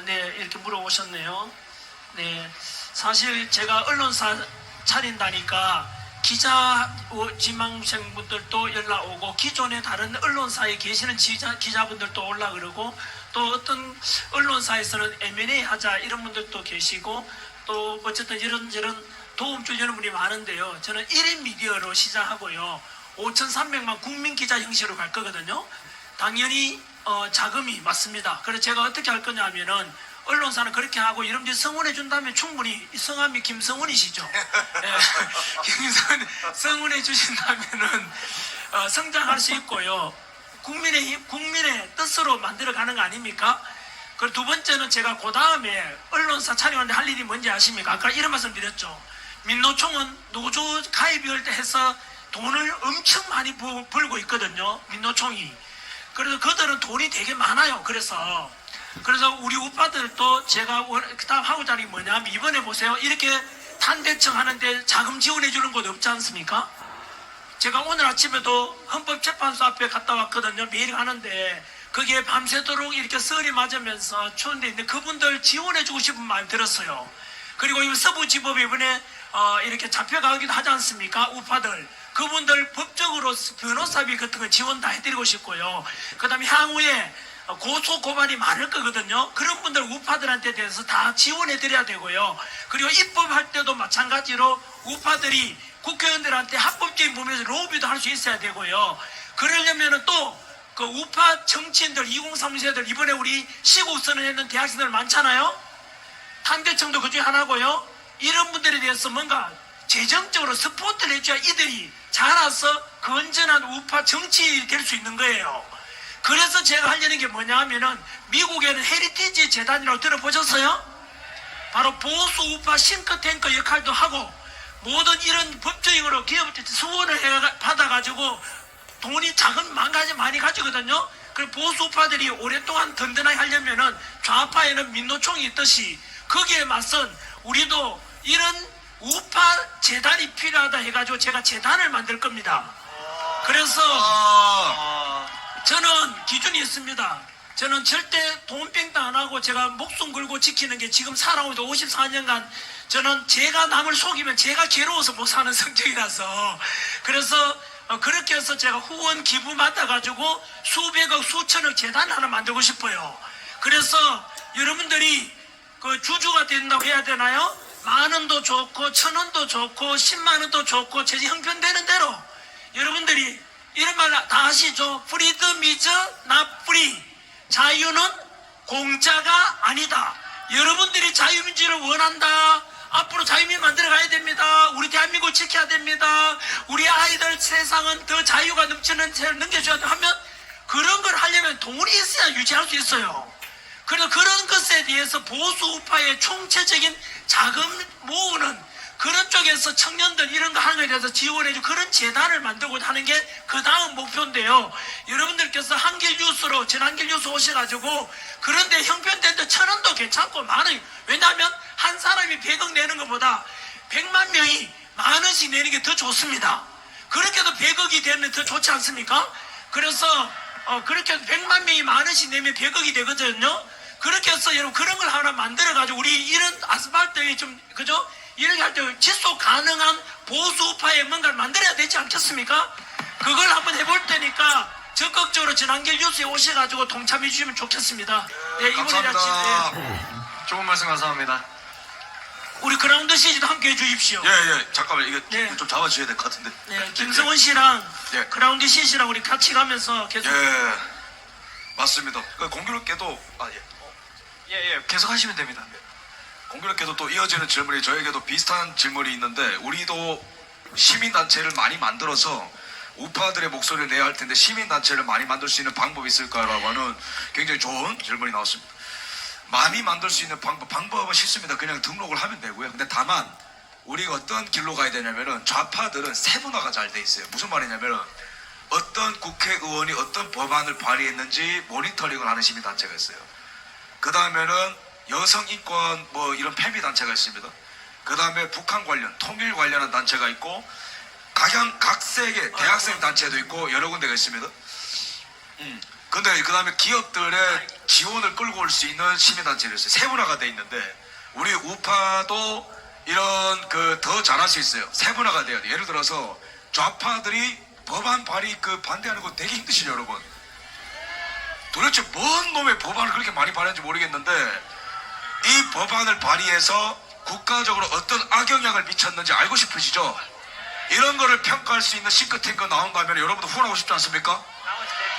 네, 이렇게 물어보셨네요. 네, 사실 제가 언론사 차린다니까 기자 지망생분들도 연락 오고 기존에 다른 언론사에 계시는 기자분들도 올라 그러고 또 어떤 언론사에서는 M&A 하자 이런 분들도 계시고 또 어쨌든 이런저런 도움 주려는 분이 많은데요. 저는 1인 미디어로 시작하고요. 5,300만 국민 기자 형식으로 갈 거거든요. 당연히 자금이 맞습니다. 그래서 제가 어떻게 할 거냐 하면은 언론사는 그렇게 하고 이름들 성원해 준다면 충분히 성함이 김성원이시죠. 예, 성원해 주신다면은 성장할 수 있고요. 국민의 뜻으로 만들어가는 거 아닙니까? 그리고 두 번째는 제가 그 다음에 언론사 차려는데 할 일이 뭔지 아십니까? 아까 이런 말씀 드렸죠. 민노총은 노조 가입을 해서 돈을 엄청 많이 벌고 있거든요. 민노총이. 그래서 그들은 돈이 되게 많아요. 그래서 우리 우파들도 제가 그다음 하고자 하는 게 뭐냐면 이번에 보세요. 이렇게 탄대청 하는데 자금 지원해 주는 곳 없지 않습니까? 제가 오늘 아침에도 헌법재판소 앞에 갔다 왔거든요. 매일 가는데 거기에 밤새도록 이렇게 설이 맞으면서 추운데 있는데 그분들 지원해 주고 싶은 마음이 들었어요. 그리고 이 서부지법이 이번에 이렇게 잡혀가기도 하지 않습니까? 우파들. 그분들 법적으로 변호사비 같은 거 지원 다 해드리고 싶고요. 그 다음에 향후에 고소 고발이 많을 거거든요. 그런 분들 우파들한테 대해서 다 지원해드려야 되고요. 그리고 입법할 때도 마찬가지로 우파들이 국회의원들한테 합법적인 범위에서 로비도 할 수 있어야 되고요. 그러려면은 또 그 우파 정치인들 2030세들 이번에 우리 시국선언 했는 대학생들 많잖아요. 탄대청도 그 중에 하나고요. 이런 분들에 대해서 뭔가 재정적으로 스포트를 해줘야 이들이 자라서 건전한 우파 정치인이 될 수 있는 거예요. 그래서 제가 하려는 게 뭐냐 하면은 미국에는 헤리티지 재단이라고 들어보셨어요? 바로 보수 우파 싱크탱크 역할도 하고 모든 이런 법조인으로 기업한테 수원을 받아가지고 돈이 자금 많이 가지거든요. 그래서 보수 우파들이 오랫동안 든든하게 하려면은 좌파에는 민노총이 있듯이 거기에 맞선 우리도 이런 우파 재단이 필요하다 해가지고 제가 재단을 만들 겁니다. 그래서 저는 기준이 있습니다. 저는 절대 돈뺑도 안 하고 제가 목숨 걸고 지키는 게 지금 살아오도 54년간 저는 제가 남을 속이면 제가 괴로워서 못 사는 성격이라서 그래서 그렇게 해서 제가 후원 기부 받아가지고 수백억 수천억 재단 하나 만들고 싶어요. 그래서 여러분들이 그 주주가 된다고 해야 되나요? 10,000원도 좋고 1,000원도 좋고 10만원도 좋고 제 형편되는 대로 여러분들이 이런 말 다 아시죠? 프리덤 이즈 not free. 자유는 공짜가 아니다. 여러분들이 자유민주를 원한다. 앞으로 자유민주 만들어가야 됩니다. 우리 대한민국 지켜야 됩니다. 우리 아이들 세상은 더 자유가 넘치는 세상을 넘겨줘야 하면 그런 걸 하려면 돈이 있어야 유지할 수 있어요. 그래서 그런 것에 대해서 보수 우파의 총체적인 자금 모으는 그런 쪽에서 청년들 이런 거 하는 거에 대해서 지원해주고 그런 재단을 만들고 하는 게 그 다음 목표인데요. 여러분들께서 한길뉴스로 전한길뉴스 오셔가지고 그런데 형편된데 1,000원도 괜찮고 만원. 왜냐하면 한 사람이 100억 내는 것보다 100만 명이 10,000원씩 내는 게 더 좋습니다. 그렇게 해도 100억이 되면 더 좋지 않습니까? 그래서 그렇게 해서 100만 명이 10,000원씩 내면 100억이 되거든요. 그렇게 해서 여러분 그런 걸 하나 만들어가지고 우리 이런 아스팔트에 좀 그죠? 이렇게 할 때 지속 가능한 보수 우파의 뭔가를 만들어야 되지 않겠습니까? 그걸 한번 해볼 테니까 적극적으로 전한길 뉴스에 오셔가지고 동참해 주시면 좋겠습니다. 네, 이번에 감사합니다. 좋은 말씀 감사합니다. 우리 그라운드 CG도 함께 해주십시오. 예, 잠깐만 이거 네. 좀 잡아주셔야 될 것 같은데. 네, 김성원 씨랑 예. 그라운드 CG랑 우리 같이 가면서 계속. 예, 맞습니다. 공교롭게도 예, 계속 하시면 됩니다. 공교롭게도 또 이어지는 질문이 저에게도 비슷한 질문이 있는데 우리도 시민단체를 많이 만들어서 우파들의 목소리를 내야 할 텐데 시민단체를 많이 만들 수 있는 방법이 있을까라고 하는 굉장히 좋은 질문이 나왔습니다. 많이 만들 수 있는 방법은 쉽습니다. 그냥 등록을 하면 되고요. 근데 다만 우리가 어떤 길로 가야 되냐면은 좌파들은 세분화가 잘 돼 있어요. 무슨 말이냐면은 어떤 국회의원이 어떤 법안을 발의했는지 모니터링을 하는 시민단체가 있어요. 그 다음에는 여성인권 뭐 이런 패미단체가 있습니다. 그 다음에 북한 관련 통일 관련한 단체가 있고 각색의 대학생 단체도 있고 여러 군데가 있습니다. 근데 그 다음에 기업들의 지원을 끌고 올 수 있는 시민단체를 있어요. 세분화가 돼 있는데 우리 우파도 이런 그 더 잘할 수 있어요. 세분화가 돼야 돼요. 예를 들어서 좌파들이 법안 발의 그 반대하는 거 되게 힘드시죠, 여러분? 도대체 뭔 놈의 법안을 그렇게 많이 발의했는지 모르겠는데 이 법안을 발의해서 국가적으로 어떤 악영향을 미쳤는지 알고 싶으시죠? 이런 거를 평가할 수 있는 싱크탱크 나온가 하면 여러분도 후원하고 싶지 않습니까?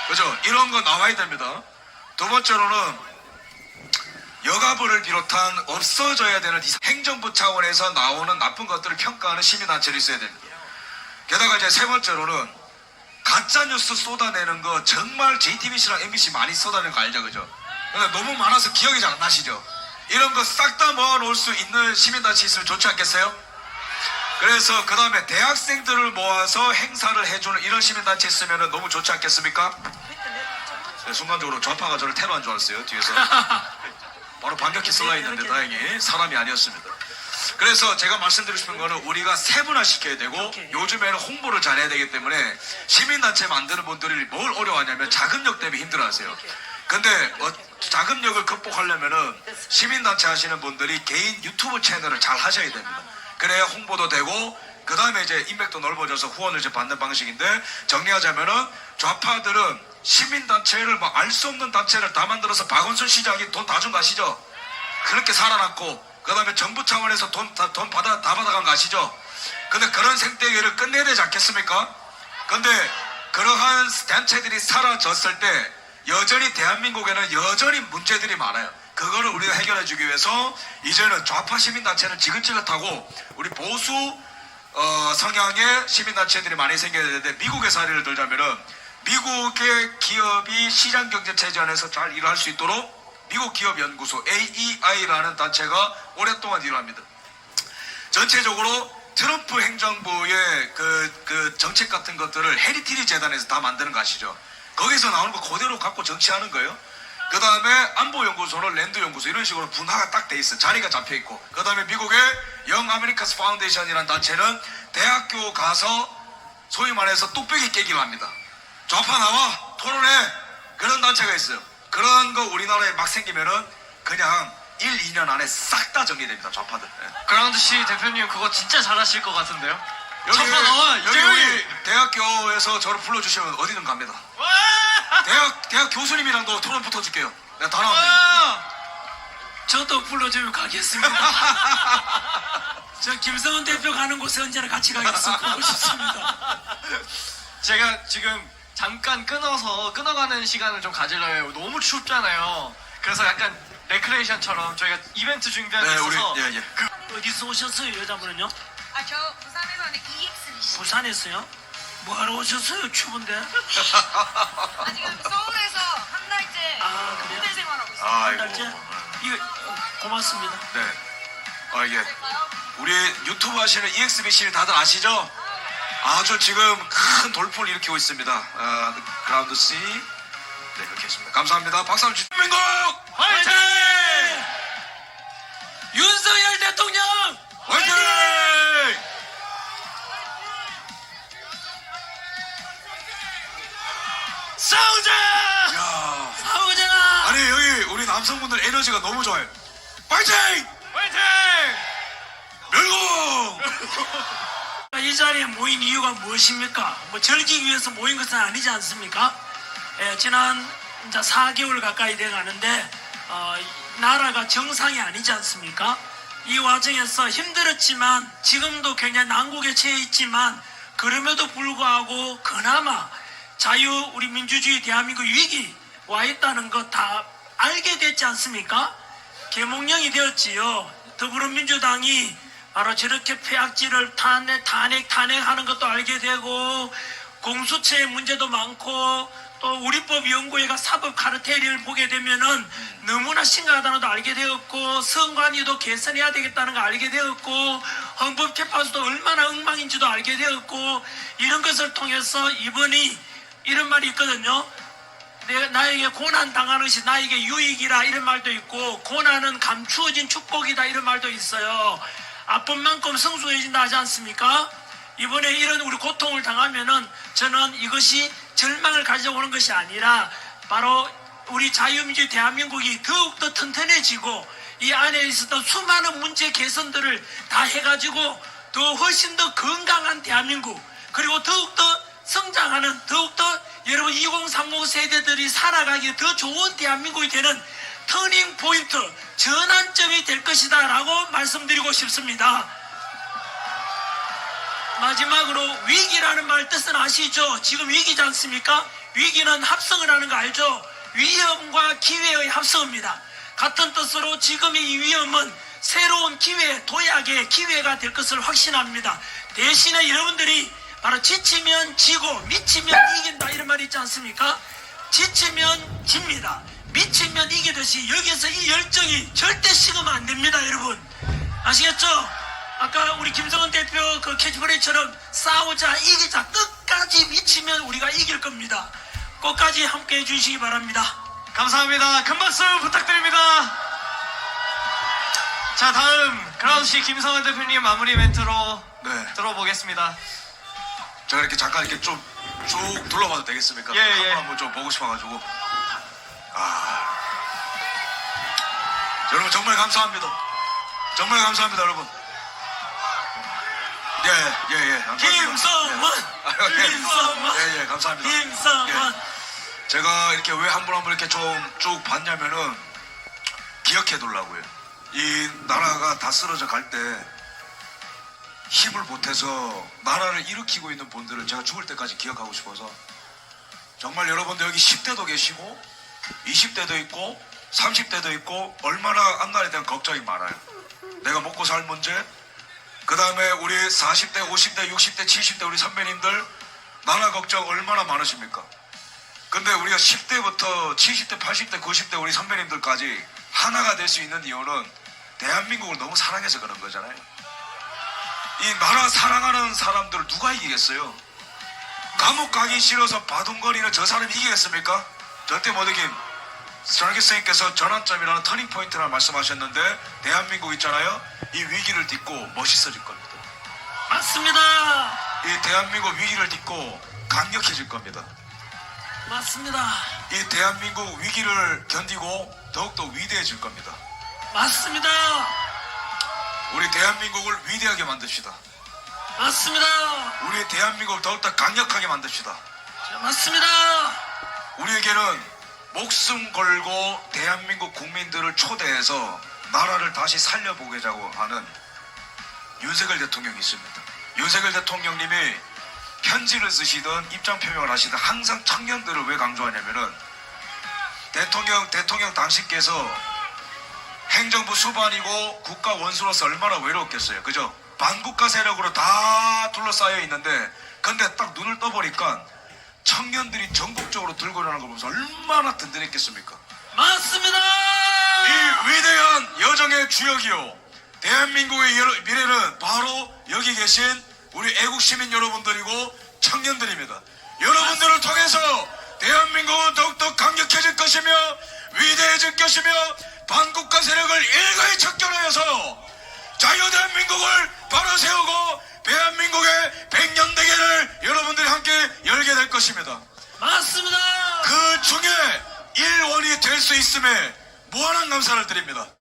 그죠? 이런 거 나와야 됩니다. 두 번째로는 여가부를 비롯한 없어져야 되는 행정부 차원에서 나오는 나쁜 것들을 평가하는 시민단체를 있어야 됩니다. 게다가 이제 세 번째로는 가짜뉴스 쏟아내는 거 정말 JTBC랑 MBC 많이 쏟아내는 거 알죠, 그죠? 근데 너무 많아서 기억이 잘 안 나시죠? 이런 거 싹 다 모아놓을 수 있는 시민단체 있으면 좋지 않겠어요? 그래서 그 다음에 대학생들을 모아서 행사를 해주는 이런 시민단체 있으면 너무 좋지 않겠습니까? 네, 순간적으로 좌파가 저를 테러한 줄 알았어요, 뒤에서. 바로 반격기 쏠라 있는데 다행히 사람이 아니었습니다. 그래서 제가 말씀드리고 싶은 거는 우리가 세분화시켜야 되고 요즘에는 홍보를 잘해야 되기 때문에 시민단체 만드는 분들이 뭘 어려워하냐면 자금력 때문에 힘들어하세요. 근데 자금력을 극복하려면은 시민단체 하시는 분들이 개인 유튜브 채널을 잘 하셔야 됩니다. 그래야 홍보도 되고 그 다음에 이제 인맥도 넓어져서 후원을 이제 받는 방식인데 정리하자면은 좌파들은 시민단체를 막 알 수 없는 단체를 다 만들어서 박원순 시장이 돈 다 준 거 아시죠? 그렇게 살아났고 그 다음에 정부 차원에서 돈 다 받아간 거 아시죠? 근데 그런 생태계를 끝내야 되지 않겠습니까? 근데 그러한 단체들이 사라졌을 때 여전히 대한민국에는 여전히 문제들이 많아요. 그거를 우리가 해결해 주기 위해서 이제는 좌파 시민단체는 지긋지긋하고 우리 보수 성향의 시민단체들이 많이 생겨야 되는데 미국의 사례를 들자면은 미국의 기업이 시장경제체제 안에서 잘 일할 수 있도록 미국 기업연구소 AEI라는 단체가 오랫동안 일합니다. 전체적으로 트럼프 행정부의 그 정책 같은 것들을 헤리티지 재단에서 다 만드는 거 아시죠? 거기서 나오는 거 그대로 갖고 정치하는 거예요. 그 다음에 안보연구소는 랜드연구소 이런 식으로 분화가 딱 돼 있어. 자리가 잡혀 있고. 그 다음에 미국의 영 아메리카스 파운데이션이라는 단체는 대학교 가서 소위 말해서 뚝배기 깨기를 합니다. 좌파 나와 토론해. 그런 단체가 있어요. 그런 거 우리나라에 막 생기면은 그냥 1, 2년 안에 싹 다 정리됩니다. 좌파들. 그라운드 씨 대표님 그거 진짜 잘하실 것 같은데요? 여기, 좌파 나와 여기 이재명이. 우리 대학교에서 저를 불러주시면 어디든 갑니다. 대학 교수님이랑도 토론 붙어줄게요. 내가 다 나왔네. 저도 불러주면 가겠습니다. 저 김성은 대표 가는 곳에 언제나 같이 가겠습니다. 보고 싶습니다. 제가 지금 잠깐 끊어가는 시간을 좀 가지려고 너무 춥잖아요. 그래서 약간 레크레이션처럼 저희가 이벤트 준비한 게 네, 우리 있어서 예. 어디서 오셨어요, 여자분은요? 아, 저 부산에서 하는 EXBC. 부산에서요? 뭐하러 오셨어요? 추운데? 아, 지금 서울에서 한 달째 아, 그래요? 호텔 생활하고 있어요. 한 아이고. 달째? 이거 고맙습니다. 네. 예. 우리 유튜브 하시는 EXBC 다들 아시죠? 아주 지금 큰 돌풍을 일으키고 있습니다. 그라운드 C. 네, 그렇게 했습니다. 감사합니다. 박수 한번 주시죠. 민국! 화이팅! 윤석열 대통령! 화이팅! 싸우자! 야, 싸우자! 아니 여기 우리 남성분들 에너지가 너무 좋아요. 화이팅! 화이팅! 멸공! 이 자리에 모인 이유가 무엇입니까? 뭐 즐기기 위해서 모인 것은 아니지 않습니까? 지난 이제 4개월 가까이 돼 가는데 나라가 정상이 아니지 않습니까? 이 와중에서 힘들었지만 지금도 굉장히 난국에 처해 있지만 그럼에도 불구하고 그나마 우리 민주주의 대한민국 위기 와 있다는 거 다 알게 됐지 않습니까? 계몽령이 되었지요. 더불어민주당이 바로 저렇게 폐악질을 탄핵하는 것도 알게 되고 공수처의 문제도 많고 또 우리법 연구회가 사법 카르텔을 보게 되면은 너무나 심각하다는 것도 알게 되었고 선관위도 개선해야 되겠다는 걸 알게 되었고 헌법재판소도 얼마나 엉망인지도 알게 되었고 이런 것을 통해서 이번이 이런 말이 있거든요. 나에게 고난 당하는 것이 나에게 유익이라 이런 말도 있고 고난은 감추어진 축복이다 이런 말도 있어요. 아픈 만큼 성숙해진다 하지 않습니까? 이번에 이런 우리 고통을 당하면은 저는 이것이 절망을 가져오는 것이 아니라 바로 우리 자유민주 대한민국이 더욱더 튼튼해지고 이 안에 있었던 수많은 문제 개선들을 다 해가지고 더 훨씬 더 건강한 대한민국, 그리고 더욱더 성장하는, 더욱더 여러분 2030 세대들이 살아가기에 더 좋은 대한민국이 되는 터닝 포인트, 전환점이 될 것이다 라고 말씀드리고 싶습니다. 마지막으로 위기라는 말 뜻은 아시죠? 지금 위기지 않습니까? 위기는 합성을 하는 거 알죠? 위험과 기회의 합성입니다. 같은 뜻으로 지금의 이 위험은 새로운 기회, 도약의 기회가 될 것을 확신합니다. 대신에 여러분들이 바로 지치면 지고 미치면 이긴다 이런 말이 있지 않습니까? 지치면 집니다. 미치면 이기듯이 여기서 이 열정이 절대 식으면 안 됩니다, 여러분. 아시겠죠? 아까 우리 김성은 대표 그 캐치프레이처럼 싸우자, 이기자, 끝까지 미치면 우리가 이길 겁니다. 끝까지 함께 해주시기 바랍니다. 감사합니다. 큰 박수 부탁드립니다. 자, 다음 그라운시 김성환 대표님 마무리 멘트로 네. 들어보겠습니다. 제가 이렇게 잠깐 이렇게 좀 쭉 둘러봐도 되겠습니까? 예, 예. 한번 좀 보고 싶어가지고. 여러분 정말 감사합니다. 정말 감사합니다, 여러분. 예, 감사합니다. 김성환! 예. 김성환! 예, 감사합니다. 김성환! 예. 제가 이렇게 왜 한 분 한 분 이렇게 좀 쭉 봤냐면은 기억해 두려고요. 이 나라가 다 쓰러져 갈 때 힘을 보태서 나라를 일으키고 있는 분들을 제가 죽을 때까지 기억하고 싶어서, 정말 여러분들 여기 10대도 계시고 20대도 있고 30대도 있고 얼마나 앞날에 대한 걱정이 많아요. 내가 먹고 살 문제, 그 다음에 우리 40대, 50대, 60대, 70대 우리 선배님들 나라 걱정 얼마나 많으십니까? 근데 우리가 10대부터 70대, 80대, 90대 우리 선배님들까지 하나가 될 수 있는 이유는 대한민국을 너무 사랑해서 그런 거잖아요. 이 나라 사랑하는 사람들을 누가 이기겠어요? 감옥 가기 싫어서 바둥거리는 저 사람이 이기겠습니까? 절대 못 이김. 전학교 선생님께서 전환점이라는 터닝포인트라는 말씀하셨는데, 대한민국 있잖아요, 이 위기를 딛고 멋있어질 겁니다. 맞습니다. 이 대한민국 위기를 딛고 강력해질 겁니다. 맞습니다. 이 대한민국 위기를 견디고 더욱더 위대해질 겁니다. 맞습니다. 우리 대한민국을 위대하게 만듭시다. 맞습니다. 우리 대한민국을 더욱더 강력하게 만듭시다. 맞습니다. 우리에게는 목숨 걸고 대한민국 국민들을 초대해서 나라를 다시 살려보자고 하는 윤석열 대통령이 있습니다. 윤석열 대통령님이 편지를 쓰시든 입장 표명을 하시든 항상 청년들을 왜 강조하냐면은, 대통령 당신께서 행정부 수반이고 국가 원수로서 얼마나 외로웠겠어요. 그죠? 반국가 세력으로 다 둘러싸여 있는데, 근데 딱 눈을 떠보니까 청년들이 전국적으로 들고 일어나는 걸 보면서 얼마나 든든했겠습니까? 맞습니다. 이 위대한 여정의 주역이요, 대한민국의 미래는 바로 여기 계신 우리 애국 시민 여러분들이고 청년들입니다. 여러분들을 통해서 대한민국은 더욱더 강력해질 것이며 위대해질 것이며, 반국가 세력을 일거에 척결하여서 자유대한민국을 바로 세우고 대한민국의 100년 대계를 여러분들이 함께 열게 될 것입니다. 맞습니다. 그 중에 일원이 될 수 있음에 무한한 감사를 드립니다.